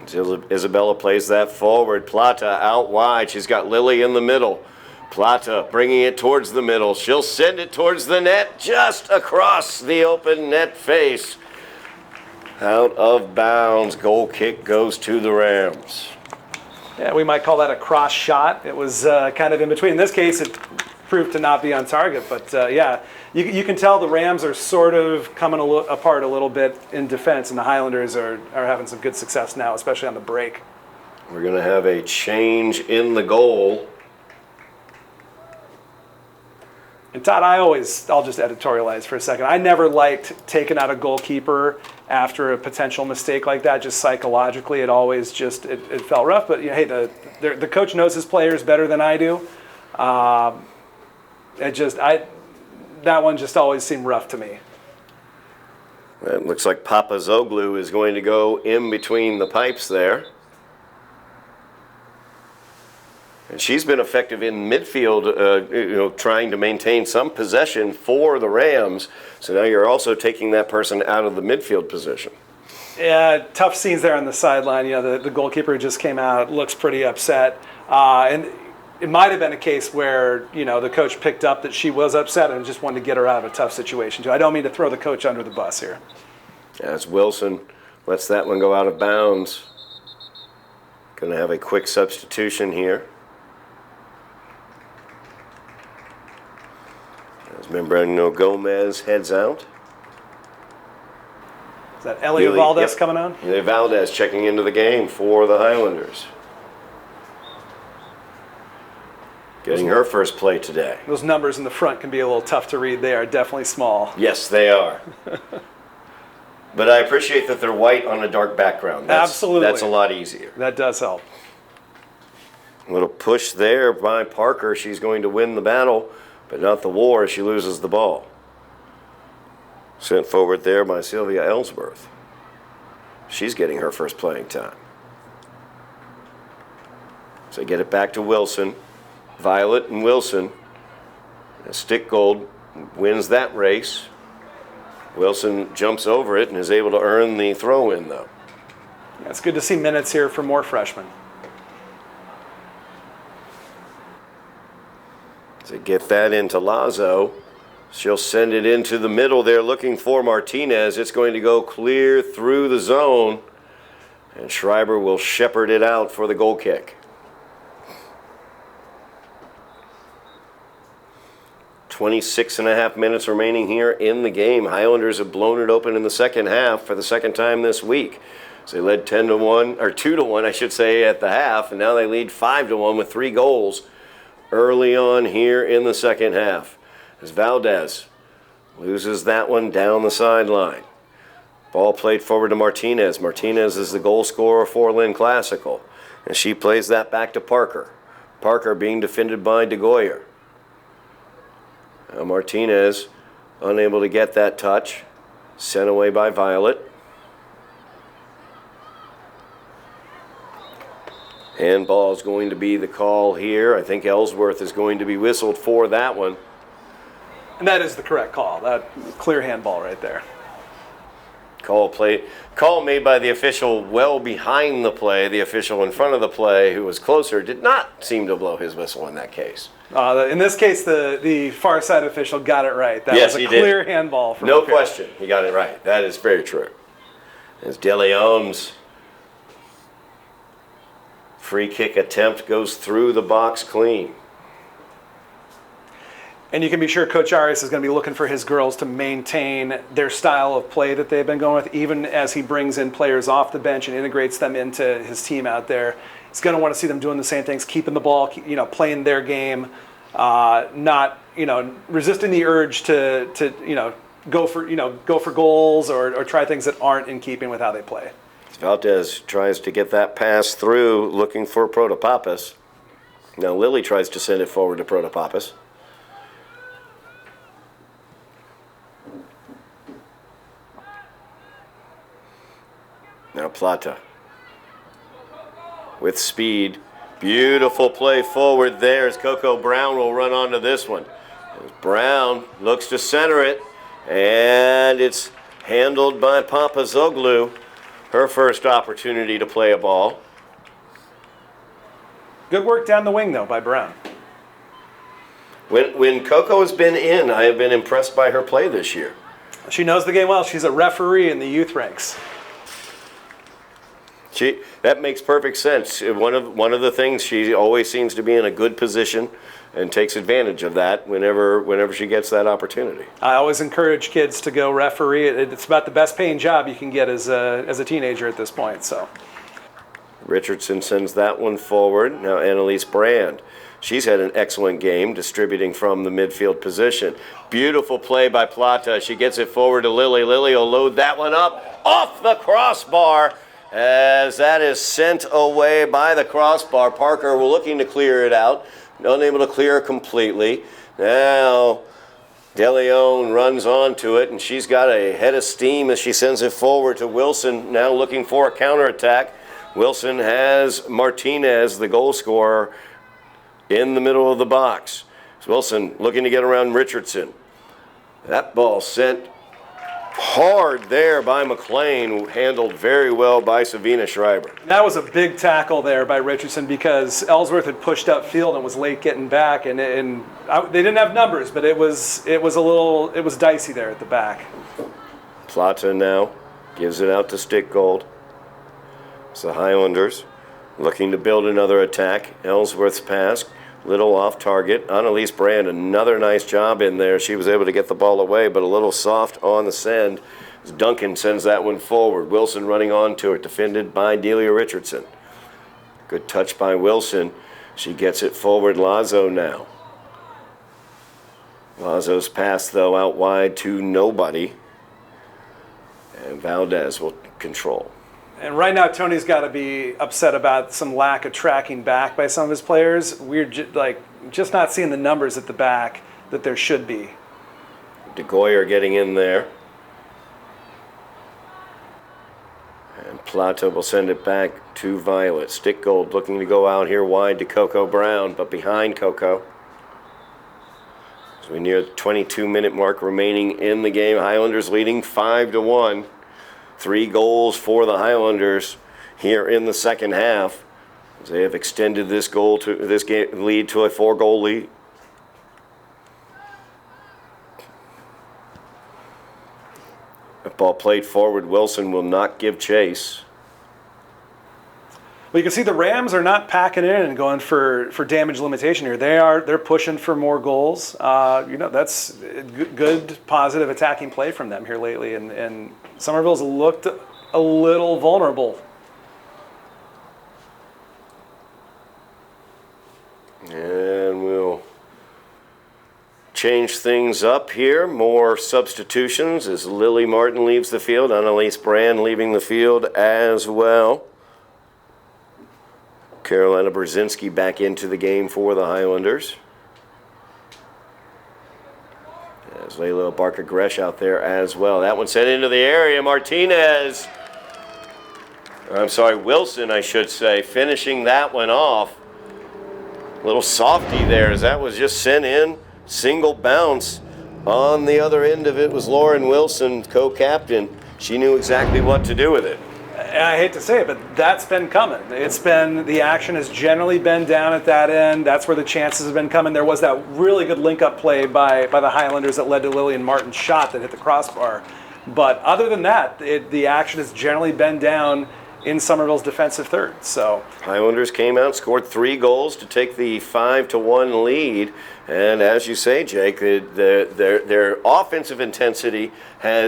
Isabella plays that forward. Plata out wide. She's got Lily in the middle. Plata bringing it towards the middle. She'll send it towards the net, just across the open net face. Out of bounds. Goal kick goes to the Rams.
Yeah, we might call that a cross shot. It was kind of in between. In this case, it proved to not be on target. But yeah, you can tell the Rams are sort of coming apart a little bit in defense, and the Highlanders are having some good success now, especially on the break.
We're going to have a change in the goal.
And Todd, I'll just editorialize for a second. I never liked taking out a goalkeeper after a potential mistake like that. Just psychologically, it always just it felt rough. But hey, the coach knows his players better than I do. That one just always seemed rough to me.
It looks like Papazoglu is going to go in between the pipes there. And she's been effective in midfield, trying to maintain some possession for the Rams. So now you're also taking that person out of the midfield position.
Yeah, tough scenes there on the sideline. The goalkeeper who just came out looks pretty upset. And it might have been a case where, the coach picked up that she was upset and just wanted to get her out of a tough situation, too. I don't mean to throw the coach under the bus here.
As Wilson lets that one go out of bounds. Going to have a quick substitution here. As Membrano Gomez heads out.
Is that Elia Valdez coming on?
Elia Valdez checking into the game for the Highlanders. Getting her first play today.
Those numbers in the front can be a little tough to read. They are definitely small.
Yes, they are. But I appreciate that they're white on a dark background.
Absolutely.
That's a lot easier.
That does help.
A little push there by Parker. She's going to win the battle, but not the war as she loses the ball. Sent forward there by Sylvia Ellsworth. She's getting her first playing time. So get it back to Wilson. Violet and Wilson. Stick Gold wins that race. Wilson jumps over it and is able to earn the throw-in, though.
Yeah, it's good to see minutes here for more freshmen.
To get that into Lazo. She'll send it into the middle there looking for Martinez. It's going to go clear through the zone. And Schreiber will shepherd it out for the goal kick. 26.5 minutes remaining here in the game. Highlanders have blown it open in the second half for the second time this week. So they led 10-1, or 2-1, I should say, at the half, and now they lead 5-1 with 3 goals early on here in the second half. As Valdez loses that one down the sideline. Ball played forward to Martinez. Martinez is the goal scorer for Lynn Classical, and she plays that back to Parker. Parker being defended by DeGoyer. Martinez unable to get that touch. Sent away by Violet. Handball is going to be the call here. I think Ellsworth is going to be whistled for that one.
And that is the correct call. That clear handball right there.
Call made by the official well behind the play. The official in front of the play, who was closer, did not seem to blow his whistle in that case.
In this case, the far side official got it right. That was a clear handball.
No question. He got it right. That is very true. As De Leon's free kick attempt goes through the box clean.
And you can be sure Coach Arias is going to be looking for his girls to maintain their style of play that they've been going with, even as he brings in players off the bench and integrates them into his team out there. He's going to want to see them doing the same things, keeping the ball, playing their game, not resisting the urge to go for goals or try things that aren't in keeping with how they play.
Valdez tries to get that pass through, looking for Protopappas. Now Lily tries to send it forward to Protopappas. Now Plata with speed. Beautiful play forward there as Coco Brown will run onto this one. As Brown looks to center it, and it's handled by Papazoglu. Her first opportunity to play a ball.
Good work down the wing, though, by Brown.
When Coco has been in, I have been impressed by her play this year.
She knows the game well. She's a referee in the youth ranks.
That makes perfect sense. One of the things, she always seems to be in a good position and takes advantage of that whenever she gets that opportunity.
I always encourage kids to go referee. It's about the best paying job you can get as a teenager at this point. So
Richardson sends that one forward. Now Annalise Brand. She's had an excellent game distributing from the midfield position. Beautiful play by Plata. She gets it forward to Lily. Lily will load that one up off the crossbar as that is sent away by the crossbar. Parker were looking to clear it out. Unable to clear it completely. Now DeLeon runs onto it, and she's got a head of steam as she sends it forward to Wilson, now looking for a counterattack. Wilson has Martinez, the goal scorer, in the middle of the box. Wilson looking to get around Richardson. That ball sent hard there by McLean, handled very well by Savina Schreiber.
that was a big tackle there by Richardson because Ellsworth had pushed upfield and was late getting back, and they didn't have numbers, but it was dicey there at the back.
Plata now gives it out to Stickgold. It's the Highlanders looking to build another attack. Ellsworth's pass, little off target. Annalise Brand, another nice job in there. She was able to get the ball away, but a little soft on the send. As Duncan sends that one forward. Wilson running onto it, defended by Delia Richardson. Good touch by Wilson. She gets it forward. Lazo now. Lazo's pass, though, out wide to nobody. And Valdez will control.
And right now, Tony's got to be upset about some lack of tracking back by some of his players. We're just not seeing the numbers at the back that there should be.
DeGoyer getting in there. And Plata will send it back to Violet. Stickgold looking to go out here wide to Coco Brown, but behind Coco. As we near the 22-minute mark remaining in the game, Highlanders leading 5-1. 3 goals for the Highlanders here in the second half. As they have extended this lead to a 4-goal lead. The ball played forward. Wilson will not give chase.
Well, you can see the Rams are not packing in and going for damage limitation here. They're pushing for more goals. That's good, positive attacking play from them here lately. And Somerville's looked a little vulnerable.
And we'll change things up here. More substitutions as Lily Martin leaves the field. Annalise Brand leaving the field as well. Carolina Brzezinski back into the game for the Highlanders. As Layla Barker-Gresh out there as well. That one sent into the area. Wilson, I should say, finishing that one off. A little softy there as that was just sent in. Single bounce. On the other end of it was Lauren Wilson, co-captain. She knew exactly what to do with it.
I hate to say it, but that's been coming. The action has generally been down at that end. That's where the chances have been coming. There was that really good link-up play by the Highlanders that led to Lillian Martin's shot that hit the crossbar. But other than that, the action has generally been down in Somerville's defensive third. So
Highlanders came out, scored 3 goals to take the 5-1 lead. And as you say, Jake, their offensive intensity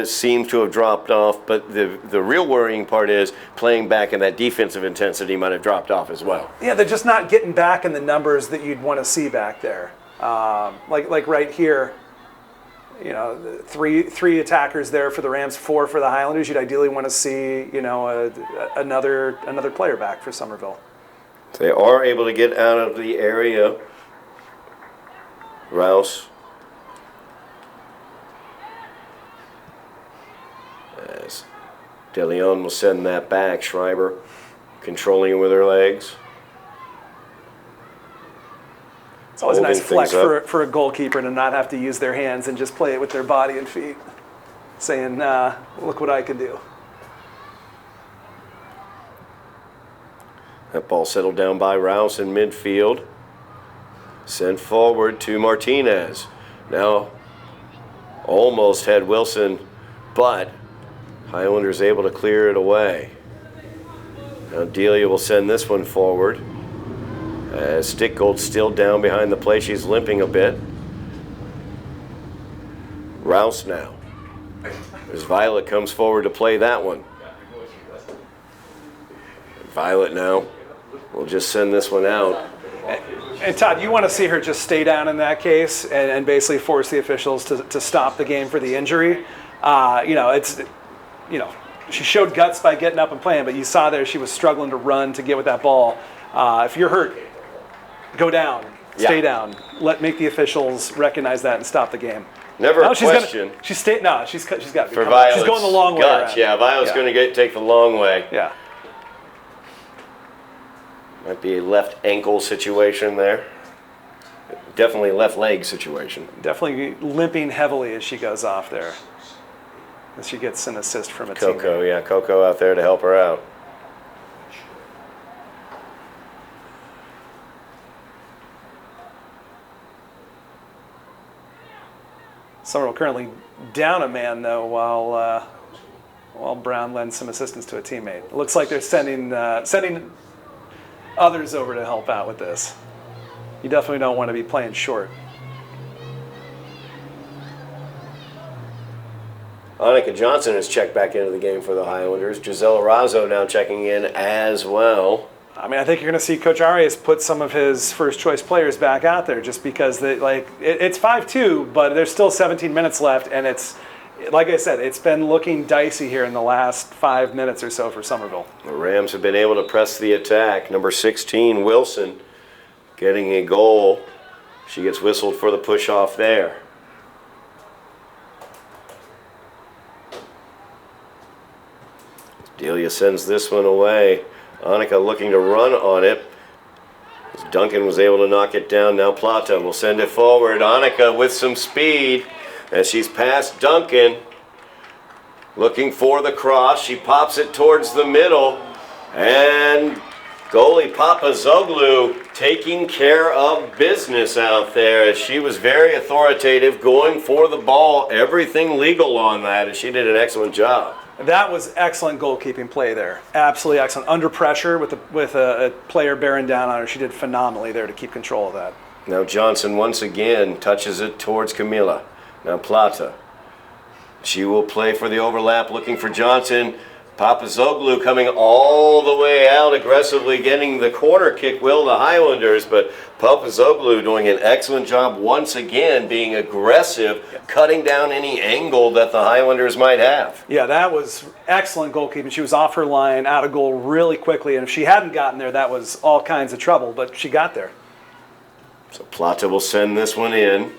seemed to have dropped off, but the real worrying part is playing back, and that defensive intensity might have dropped off as well.
yeah, they're just not getting back in the numbers that you'd want to see back there. Like right here, three attackers there for the Rams, 4 for the Highlanders. You'd ideally want to see, another player back for Somerville.
They are able to get out of the area. Rouse. As DeLeon will send that back. Schreiber controlling it with her legs.
It's always a nice
Holding
flex
things
for a goalkeeper to not have to use their hands and just play it with their body and feet, saying, look what I can do.
That ball settled down by Rouse in midfield. Sent forward to Martinez. Now almost had Wilson, but Highlanders able to clear it away. Now Delia will send this one forward. Stickgold's still down behind the play. She's limping a bit. Rouse now. As Violet comes forward to play that one. Violet now will just send this one out.
And Todd, you want to see her just stay down in that case and basically force the officials to stop the game for the injury. She showed guts by getting up and playing, but you saw there she was struggling to run to get with that ball. If you're hurt, go down, stay down. Make the officials recognize that and stop the game.
Never a question.
She's got to be.
For Violet's
she's going the long way around.
Yeah, Violet's going to take the long way.
Yeah.
Might be a left ankle situation there. Definitely left leg situation.
Definitely limping heavily as she goes off there. As she gets an assist from a
Coco,
teammate.
yeah, Coco out there to help her out.
Somerville currently down a man though, while Brown lends some assistance to a teammate. It looks like they're sending others over to help out with this. You definitely don't want to be playing short.
Annika Johnson has checked back into the game for the Highlanders. Gisela Razzo now checking in as well.
I mean, I think you're going to see Coach Arias put some of his first-choice players back out there just because it's 5-2, but there's still 17 minutes left, and it's, like I said, it's been looking dicey here in the last 5 minutes or so for Somerville.
The Rams have been able to press the attack. Number 16, Wilson, getting a goal. She gets whistled for the push-off there. Delia sends this one away. Annika looking to run on it. Duncan was able to knock it down. Now Plata will send it forward. Annika with some speed as she's past Duncan. Looking for the cross. She pops it towards the middle. And goalie Papazoglu taking care of business out there as she was very authoritative, going for the ball. Everything legal on that, and she did an excellent job.
That was excellent goalkeeping play there. Absolutely excellent. Under pressure with a player bearing down on her. She did phenomenally there to keep control of that.
Now Johnson once again touches it towards Camila. Now Plata. She will play for the overlap, looking for Johnson. Papazoglu coming all the way out, aggressively getting the corner kick, will the Highlanders, but Papazoglu doing an excellent job once again, being aggressive, cutting down any angle that the Highlanders might have.
Yeah, that was excellent goalkeeping. She was off her line, out of goal really quickly, and if she hadn't gotten there, that was all kinds of trouble, but she got there.
So Plata will send this one in.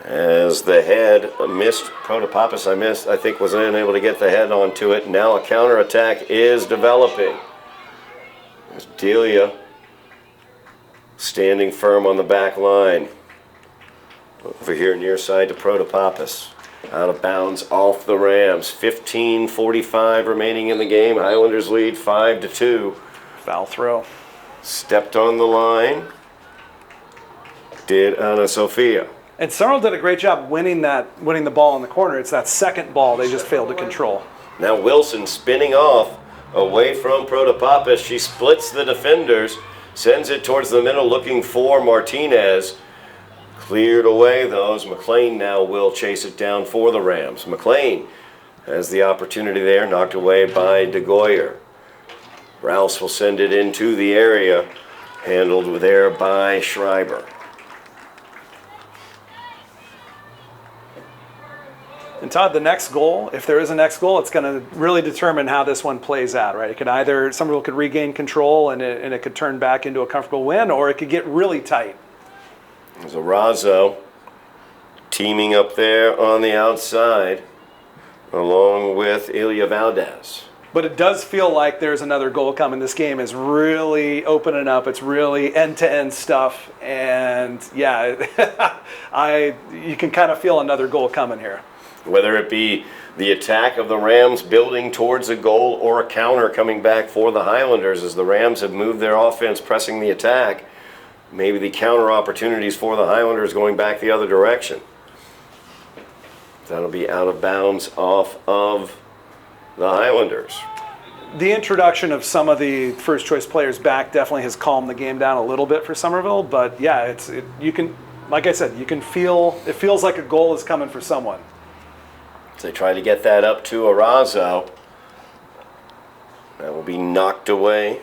As the head missed, Protopapis I think was unable to get the head onto it. Now a counterattack is developing. There's Delia standing firm on the back line. Over here near side to Protopapis. Out of bounds off the Rams. 15:45 remaining in the game. Highlanders lead 5-2.
Foul throw.
Stepped on the line. Did Ana Sofia.
And Somerville did a great job winning the ball in the corner. It's that second ball they just failed to control.
Now Wilson spinning off away from Protopapis. She splits the defenders, sends it towards the middle looking for Martinez. Cleared away those. McLean now will chase it down for the Rams. McLean has the opportunity there, knocked away by DeGoyer. Rouse will send it into the area, handled there by Schreiber.
And Todd, the next goal, if there is a next goal, it's going to really determine how this one plays out, right? It could either, Somerville could regain control and it could turn back into a comfortable win, or it could get really tight.
There's a Razzo teaming up there on the outside, along with Ilya Valdez.
But it does feel like there's another goal coming. This game is really opening up. It's really end-to-end stuff. And yeah, you can kind of feel another goal coming here.
Whether it be the attack of the Rams building towards a goal or a counter coming back for the Highlanders as the Rams have moved their offense pressing the attack, maybe the counter opportunities for the Highlanders going back the other direction. That'll be out of bounds off of the Highlanders.
The introduction of some of the first choice players back definitely has calmed the game down a little bit for Somerville, but yeah, you can, like I said, you can feel, it feels like a goal is coming for someone.
So they try to get that up to Arazo. That will be knocked away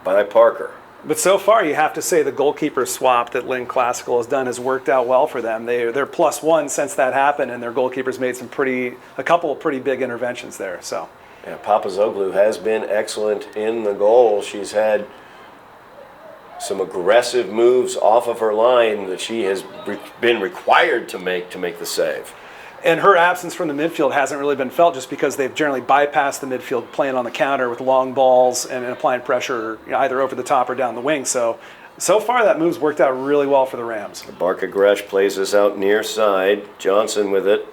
by Parker.
But so far, you have to say the goalkeeper swap that Lynn Classical has done has worked out well for them. They're +1 since that happened, and their goalkeeper's made a couple of pretty big interventions there. So,
yeah, Papazoglu has been excellent in the goal. She's had some aggressive moves off of her line that she has been required to make the save.
and her absence from the midfield hasn't really been felt just because they've generally bypassed the midfield, playing on the counter with long balls and applying pressure either over the top or down the wing. So far that move's worked out really well for the Rams.
Barca Gresh plays this out near side. Johnson with it.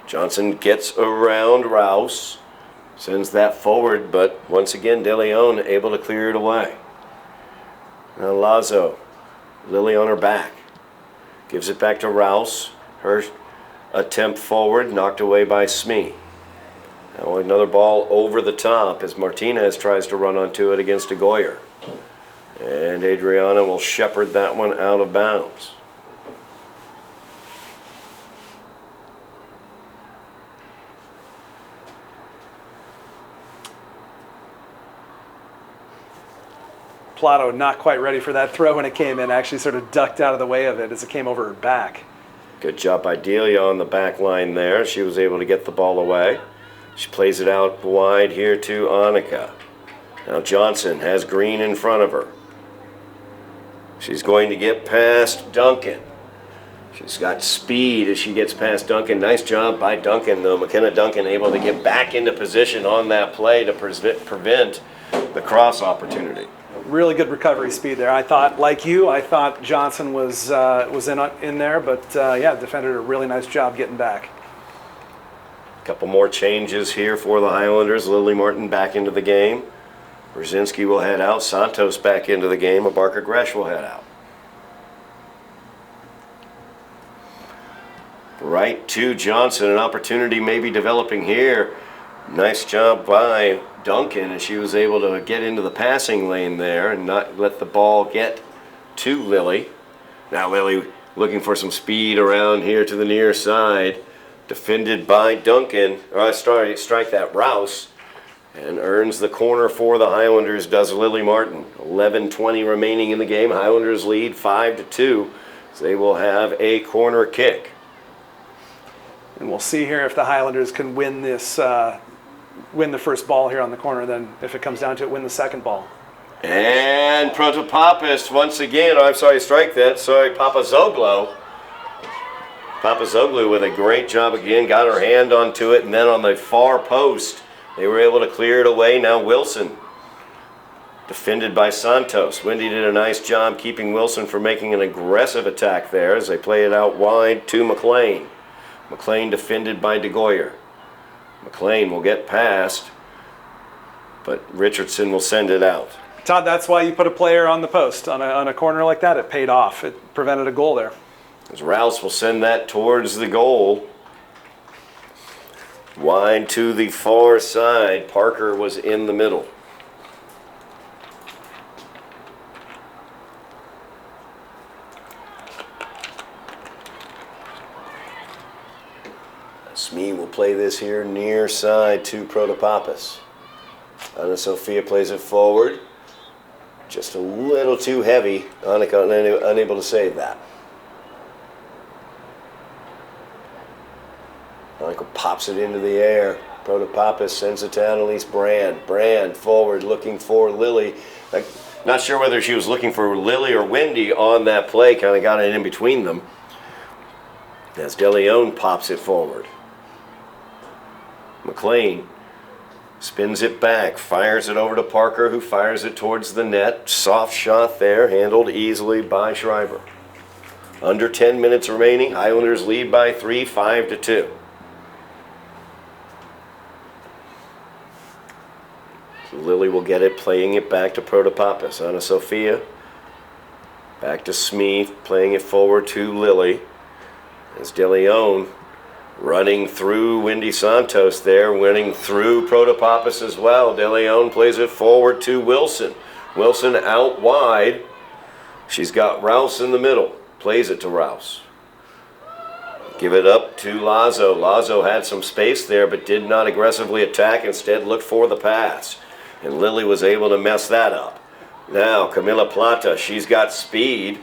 Johnson gets around Rouse. Sends that forward, but once again, De Leon able to clear it away. Now Lazo, Lily on her back. Gives it back to Rouse. Her attempt forward, knocked away by Smee. Now another ball over the top as Martinez tries to run onto it against De Goyer. And Adriana will shepherd that one out of bounds.
Plato not quite ready for that throw when it came in, actually sort of ducked out of the way of it as it came over her back.
Good job by Delia on the back line there. She was able to get the ball away. She plays it out wide here to Annika. Now Johnson has Green in front of her. She's going to get past Duncan. She's got speed as she gets past Duncan. Nice job by Duncan, though. McKenna Duncan able to get back into position on that play to prevent the cross opportunity.
Really good recovery speed there. I thought, like you, I thought Johnson was in there, but yeah, defender did a really nice job getting back.
A couple more changes here for the Highlanders. Lily Martin back into the game. Brzezinski will head out. Santos back into the game. Barker Gresh will head out. Right to Johnson. An opportunity maybe developing here. Nice job by Duncan as she was able to get into the passing lane there and not let the ball get to Lily. Now Lily looking for some speed around here to the near side. Defended by Duncan. Strike that Rouse. And earns the corner for the Highlanders, does Lily Martin. 11:20 remaining in the game. Highlanders lead 5-2. So they will have a corner kick.
And we'll see here if the Highlanders can win this, win the first ball here on the corner. Then, if it comes down to it, win the second ball.
And Protopapis once again. Oh, I'm sorry, strike that. Sorry, Papazoglu. Papazoglu with a great job again. Got her hand onto it, and then on the far post, they were able to clear it away. Now Wilson, defended by Santos. Wendy did a nice job keeping Wilson from making an aggressive attack there as they play it out wide to McLean. McLean defended by De Goyer. McLean will get past, but Richardson will send it out.
Todd, that's why you put a player on the post. On a corner like that, it paid off. It prevented a goal there.
As Rouse will send that towards the goal. Wide to the far side. Parker was in the middle. Smee will play this here near side to Protopapis. Anna Sophia plays it forward. Just a little too heavy. Annika unable to save that. Michael pops it into the air. Protopapis sends it to Annalise Brand. Brand forward looking for Lily. Not sure whether she was looking for Lily or Wendy on that play. Kind of got it in between them. As De Leon pops it forward. McLean spins it back. Fires it over to Parker, who fires it towards the net. Soft shot there. Handled easily by Schreiber. Under 10 minutes remaining. Highlanders lead by 3, 5-2. Lily will get it, playing it back to Protopapis. Anna Sophia. Back to Smee, playing it forward to Lily. As De Leon Running through Wendy Santos there, winning through Protopopis as well. De Leon plays it forward to Wilson. Wilson out wide. She's got Rouse in the middle. Plays it to Rouse. Give it up to Lazo. Lazo had some space there but did not aggressively attack. Instead looked for the pass. And Lily was able to mess that up. Now Camila Plata, she's got speed.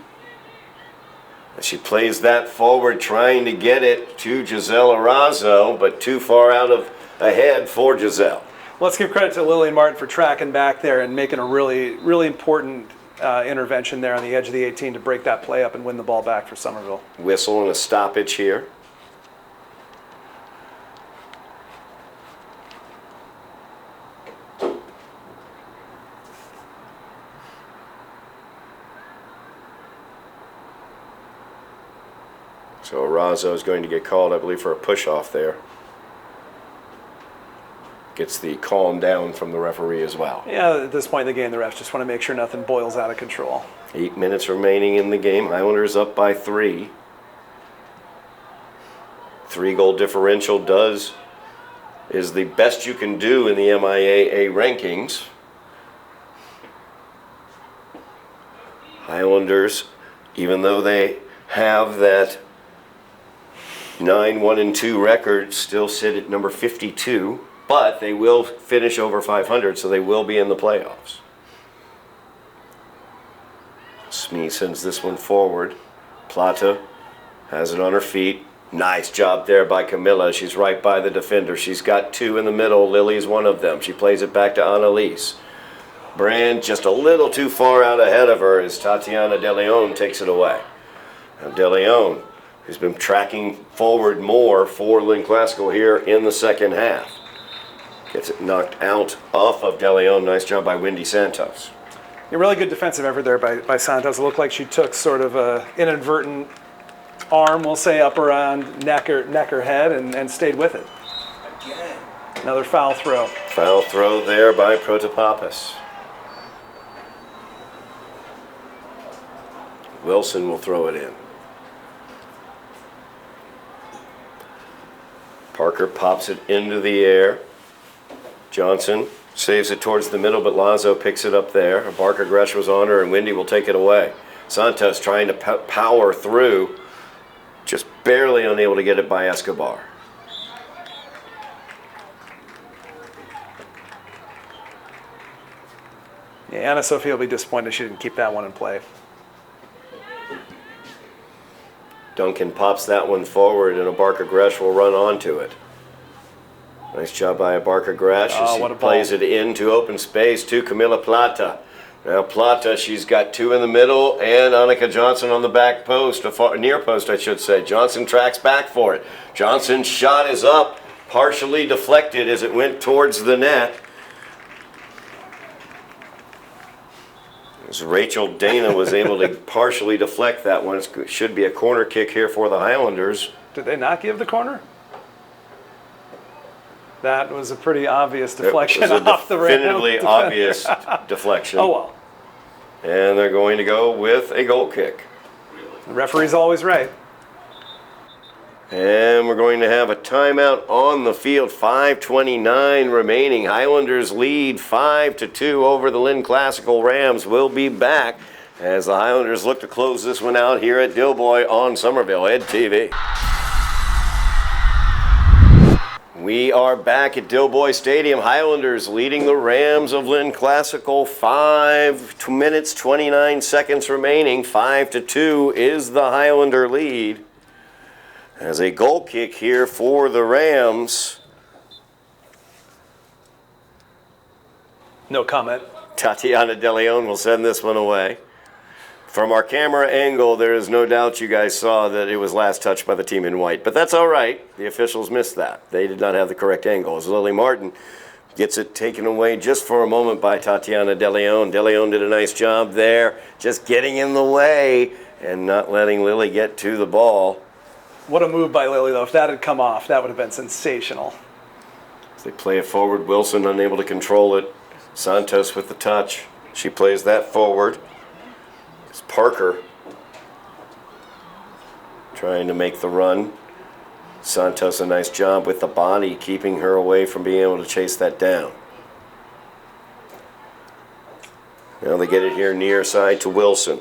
She plays that forward, trying to get it to Giselle Arazo, but too far out of ahead for Giselle.
Let's give credit to Lily Martin for tracking back there and making a really, really important intervention there on the edge of the 18 to break that play up and win the ball back for Somerville.
Whistle and a stoppage here. So Arazo is going to get called, I believe, for a push-off there. Gets the calm down from the referee as well.
Yeah, at this point in the game, the refs just want to make sure nothing boils out of control.
8 minutes remaining in the game. Highlanders up by 3. 3-goal differential is the best you can do in the MIAA rankings. Highlanders, even though they have that 9-1-2 record, still sit at number 52, but they will finish over 500, so they will be in the playoffs. Smee sends this one forward. Plata has it on her feet. Nice job there by Camilla. She's right by the defender. She's got 2 in the middle. Lily's one of them. She plays it back to Annalise. Brand just a little too far out ahead of her as Tatiana De Leon takes it away. Now De Leon, who's been tracking forward more for Lynn Classical here in the second half. Gets it knocked out off of De Leon. Nice job by Wendy Santos.
A really good defensive effort there by Santos. It looked like she took sort of an inadvertent arm, we'll say, up around neck or head and stayed with it.
Again.
Another foul throw.
Foul throw there by Protopopis. Wilson will throw it in. Parker pops it into the air. Johnson saves it towards the middle, but Lazo picks it up there. Barker Gresh was on her, and Wendy will take it away. Santos trying to power through, just barely unable to get it by Escobar.
Yeah, Anna Sophia will be disappointed she didn't keep that one in play.
Duncan pops that one forward, and Barker Gresh will run onto it. Nice job by Barker Gresh as
what a
she
ball.
plays it into open space to Camila Plata. Now Plata, she's got 2 in the middle, and Annika Johnson on the back post, near post I should say. Johnson tracks back for it. Johnson's shot is up, partially deflected as it went towards the net. As Rachel Dana was able to partially deflect that one. It should be a corner kick here for the Highlanders.
Did they not give the corner? That was a pretty obvious deflection
It was
off the rim.
definitively obvious deflection.
Oh well.
And they're going to go with a goal kick.
The referee's always right.
And we're going to have a timeout on the field. 5:29 remaining. Highlanders lead 5-2 over the Lynn Classical Rams. We'll be back as the Highlanders look to close this one out here at Dilboy on Somerville Ed TV. We are back at Dilboy Stadium. Highlanders leading the Rams of Lynn Classical. 5 minutes, 29 seconds remaining. 5-2 is the Highlander lead. As a goal kick here for the Rams.
No comment.
Tatiana De Leon will send this one away. From our camera angle, there is no doubt you guys saw that it was last touched by the team in white. But that's all right. The officials missed that. They did not have the correct angle. As Lily Martin gets it taken away just for a moment by Tatiana De Leon. De Leon did a nice job there, just getting in the way and not letting Lily get to the ball.
What a move by Lily, though. If that had come off, that would have been sensational.
As they play it forward, Wilson unable to control it. Santos with the touch. She plays that forward. It's Parker trying to make the run. Santos, a nice job with the body, keeping her away from being able to chase that down. Now they get it here near side to Wilson.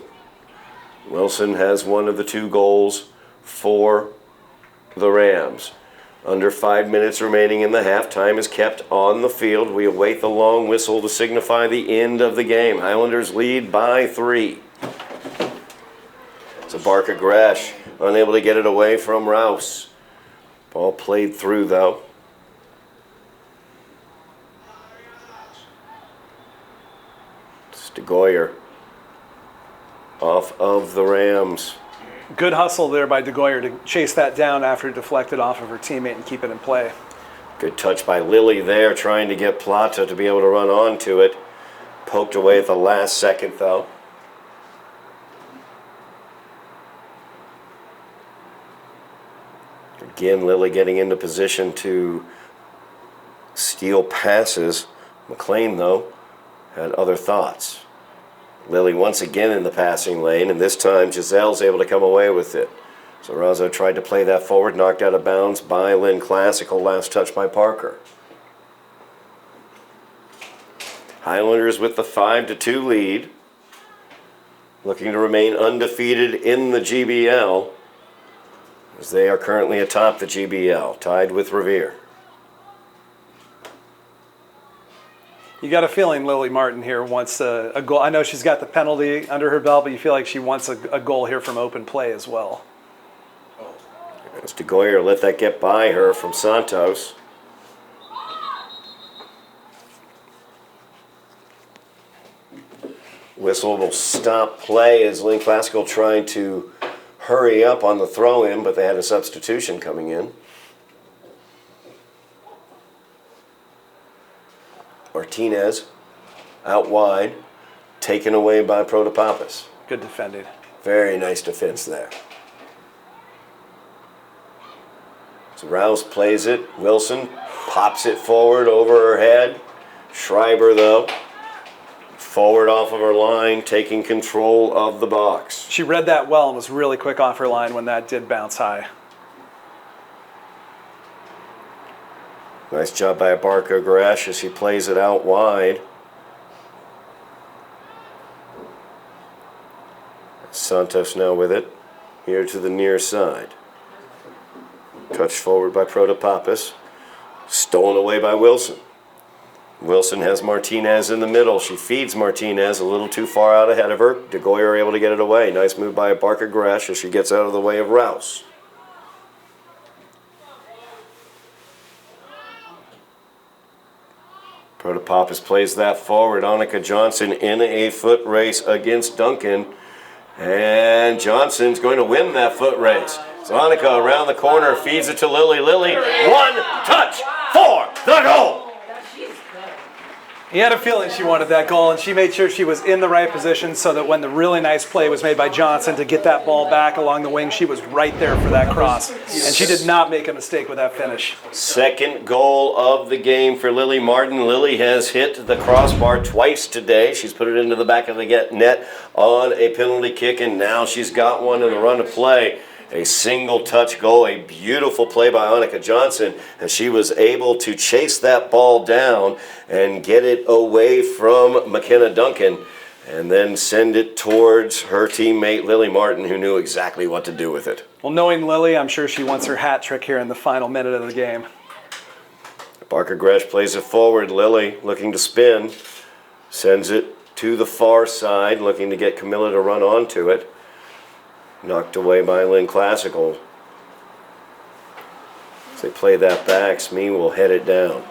Wilson has one of the 2 goals for the Rams. Under 5 minutes remaining in the half. Time is kept on the field. We await the long whistle to signify the end of the game. Highlanders lead by 3. So Barker Gresh unable to get it away from Rouse. Ball played through though. DeGoyer off of the Rams.
Good hustle there by DeGoyer to chase that down after it deflected off of her teammate and keep it in play.
Good touch by Lily there, trying to get Plata to be able to run onto it. Poked away at the last second though. Again, Lily getting into position to steal passes. McLean, though, had other thoughts. Lily once again in the passing lane, and this time Giselle's able to come away with it. So Razzo tried to play that forward, knocked out of bounds by Lynn Classical, last touch by Parker. Highlanders with the 5-2 lead, looking to remain undefeated in the GBL, as they are currently atop the GBL, tied with Revere.
You got a feeling Lily Martin here wants a goal. I know she's got the penalty under her belt, but you feel like she wants a goal here from open play as well.
As DeGoyer let that get by her from Santos. Whistle will stop play as Lynn Classical trying to hurry up on the throw-in, but they had a substitution coming in. Martinez out wide, taken away by Protopappas.
Good defending.
Very nice defense there. So Rouse plays it. Wilson pops it forward over her head. Schreiber, though, forward off of her line, taking control of the box.
She read that well and was really quick off her line when that did bounce high.
Nice job by Barker Gresh as he plays it out wide. Santos now with it, here to the near side. Touched forward by Protopappas. Stolen away by Wilson. Wilson has Martinez in the middle. She feeds Martinez a little too far out ahead of her. DeGoyer able to get it away. Nice move by Barker Gresh as she gets out of the way of Rouse. Protopappas plays that forward. Annika Johnson in a foot race against Duncan. And Johnson's going to win that foot race. So Annika around the corner feeds it to Lily. Lily, one touch for the goal.
He had a feeling she wanted that goal, and she made sure she was in the right position so that when the really nice play was made by Johnson to get that ball back along the wing, she was right there for that cross. And she did not make a mistake with that finish.
Second goal of the game for Lily Martin. Lily has hit the crossbar twice today. She's put it into the back of the net on a penalty kick, and now she's got one in the run of play. A single touch goal, a beautiful play by Annika Johnson, and she was able to chase that ball down and get it away from McKenna Duncan and then send it towards her teammate Lily Martin, who knew exactly what to do with it.
Well, knowing Lily, I'm sure she wants her hat trick here in the final minute of the game.
Barker Gresh plays it forward. Lily looking to spin, sends it to the far side, looking to get Camilla to run onto it. Knocked away by Lynn Classical. As they play that back, Smee will head it down.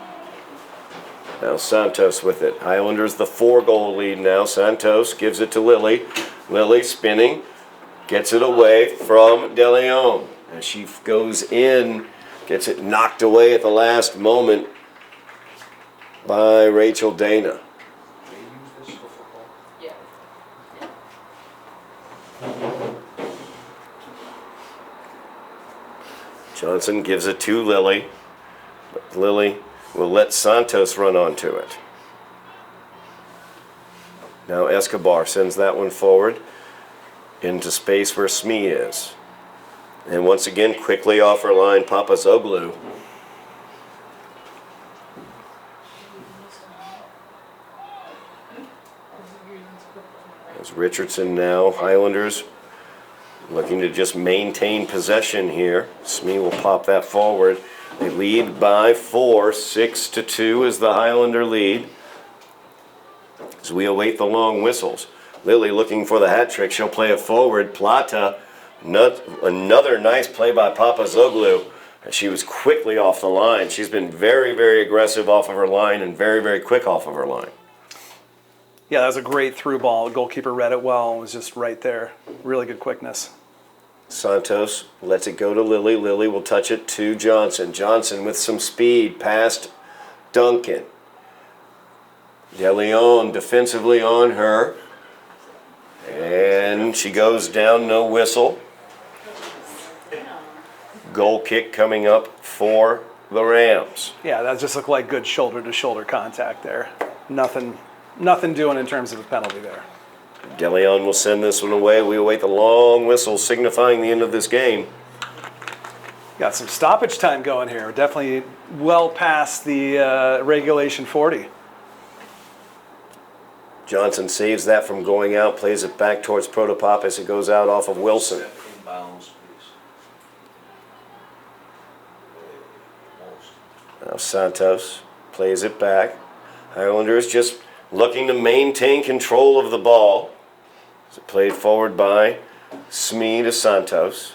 Now Santos with it. Highlanders the 4-goal lead now. Santos gives it to Lily. Lily spinning, gets it away from De Leon. As she goes in, gets it knocked away at the last moment by Rachel Dana. Johnson gives it to Lily, but Lily will let Santos run onto it. Now Escobar sends that one forward into space where Smee is. And once again, quickly off her line, Papazoglu. As Richardson now, Highlanders looking to just maintain possession here. Smee will pop that forward. They lead by 4, 6-2 is the Highlander lead. As we await the long whistles. Lily looking for the hat trick. She'll play it forward. Plata, another nice play by Papazoglu. And she was quickly off the line. She's been very, very aggressive off of her line and very, very quick off of her line.
Yeah, that was a great through ball. The goalkeeper read it well and was just right there. Really good quickness.
Santos lets it go to Lily. Lily will touch it to Johnson. Johnson with some speed past Duncan. De Leon defensively on her. And she goes down, no whistle. Goal kick coming up for the Rams.
Yeah, that just looked like good shoulder-to-shoulder contact there. Nothing doing in terms of a penalty there.
De Leon will send this one away. We await the long whistle signifying the end of this game.
Got some stoppage time going here. Definitely well past the regulation 40.
Johnson saves that from going out, plays it back towards Protopopis. It goes out off of Wilson. Now Santos plays it back. Highlanders just looking to maintain control of the ball. So played forward by Smee to Santos.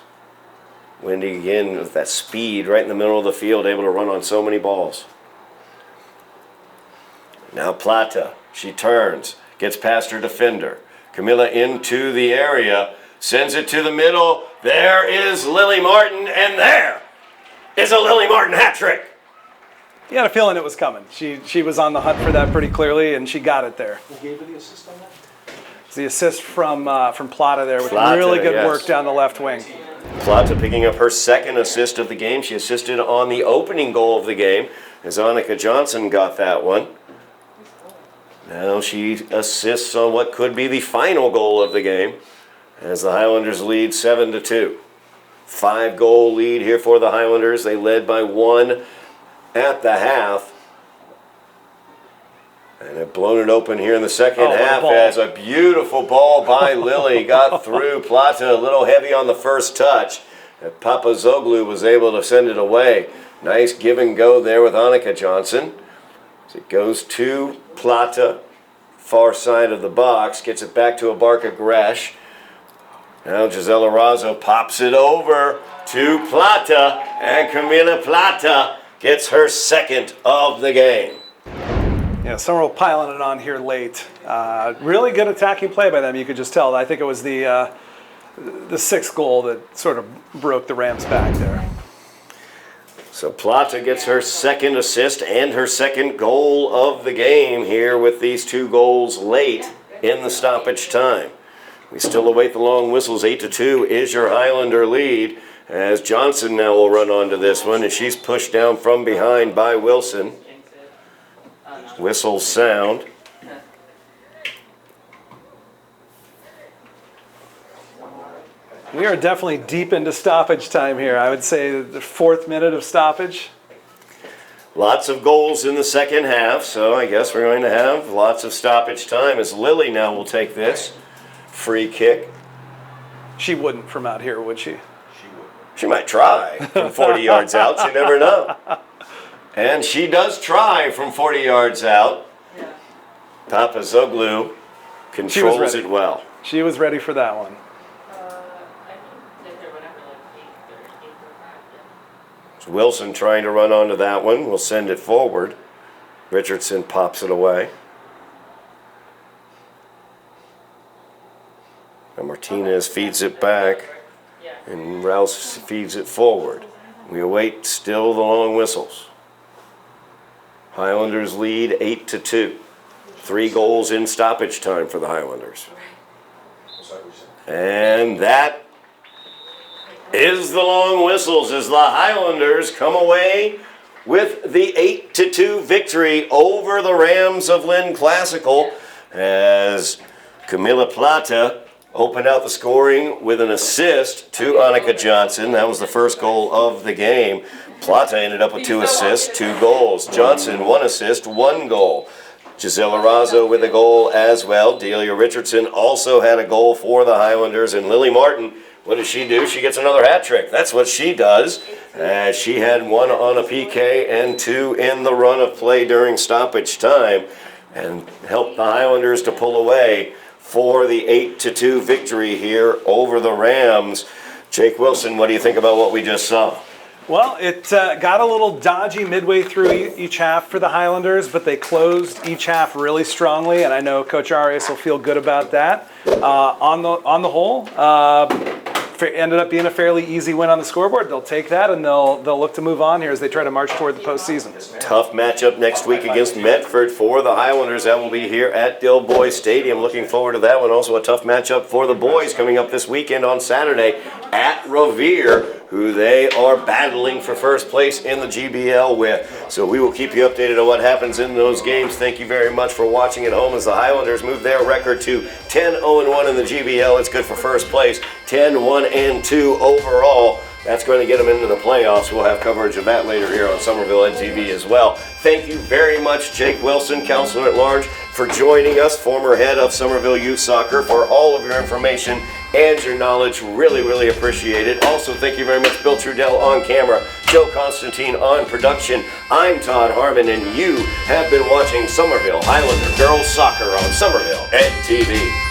Wendy again with that speed right in the middle of the field, able to run on so many balls. Now Plata, she turns, gets past her defender. Camilla into the area, sends it to the middle. There is Lily Martin, and there is a Lily Martin hat trick.
You had a feeling it was coming. She was on the hunt for that pretty clearly, and she got it there.
Who gave her the assist on that?
It's the assist from Plata there with
Plata,
really good
yes.
work down the left wing.
Plata picking up her second assist of the game. She assisted on the opening goal of the game as Annika Johnson got that one. Now she assists on what could be the final goal of the game as the Highlanders lead 7-2. 5-goal lead here for the Highlanders. They led by 1 at the half. And have blown it open here in the second half as a beautiful ball by Lily got through Plata, a little heavy on the first touch. And Papazoglu was able to send it away. Nice give and go there with Annika Johnson. As it goes to Plata, far side of the box, gets it back to Abarca Gresh. Now Gisela Razzo pops it over to Plata, and Camila Plata gets her second of the game.
Yeah, Somerville piling it on here late. Really good attacking play by them. You could just tell. I think it was the sixth goal that sort of broke the Rams' back there.
So Plata gets her second assist and her second goal of the game here with these 2 goals late in the stoppage time. We still await the long whistles. 8-2 is your Highlander lead as Johnson now will run onto this one, and she's pushed down from behind by Wilson. Whistles sound.
We are definitely deep into stoppage time here. I would say the 4th minute of stoppage.
Lots of goals in the second half, so I guess we're going to have lots of stoppage time as Lily now will take this. Free kick.
She wouldn't from out here, would she?
She might try from 40 yards out. You never know. And she does try from 40 yards out. Papazoglu controls it well.
She was ready for that one.
Wilson trying to run onto that one. We'll send it forward. Richardson pops it away. And Martinez feeds it back. And Rouse feeds it forward. We await still the long whistles. Highlanders lead 8-2. 3 goals in stoppage time for the Highlanders. And that is the long whistles as the Highlanders come away with the 8-2 victory over the Rams of Lynn Classical as Camila Plata opened out the scoring with an assist to Annika Johnson. That was the first goal of the game. Plata ended up with 2 assists, 2 goals. Johnson, 1 assist, 1 goal. Gisela Razzo with a goal as well. Delia Richardson also had a goal for the Highlanders. And Lily Martin, what does she do? She gets another hat trick. That's what she does. She had 1 on a PK and 2 in the run of play during stoppage time and helped the Highlanders to pull away for the 8-2 victory here over the Rams. Jake Wilson, what do you think about what we just saw?
Well, it got a little dodgy midway through each half for the Highlanders, but they closed each half really strongly, and I know Coach Arias will feel good about that. On the whole, ended up being a fairly easy win on the scoreboard. They'll take that, and they'll look to move on here as they try to march toward the postseason.
Tough matchup next week against Medford for the Highlanders. That will be here at Dilboy Stadium. Looking forward to that one. Also a tough matchup for the boys coming up this weekend on Saturday at Revere, who they are battling for first place in the GBL with. So we will keep you updated on what happens in those games. Thank you very much for watching at home as the Highlanders move their record to 10-0-1 in the GBL. It's good for first place, 10-1-2 overall. That's going to get them into the playoffs. We'll have coverage of that later here on Somerville TV as well. Thank you very much, Jake Wilson, Councilor-at-Large, for joining us, former head of Somerville Youth Soccer, for all of your information and your knowledge. Really, really appreciate it. Also, thank you very much, Bill Trudell on camera, Joe Constantine on production. I'm Todd Harmon, and you have been watching Somerville Highlander Girls Soccer on Somerville TV.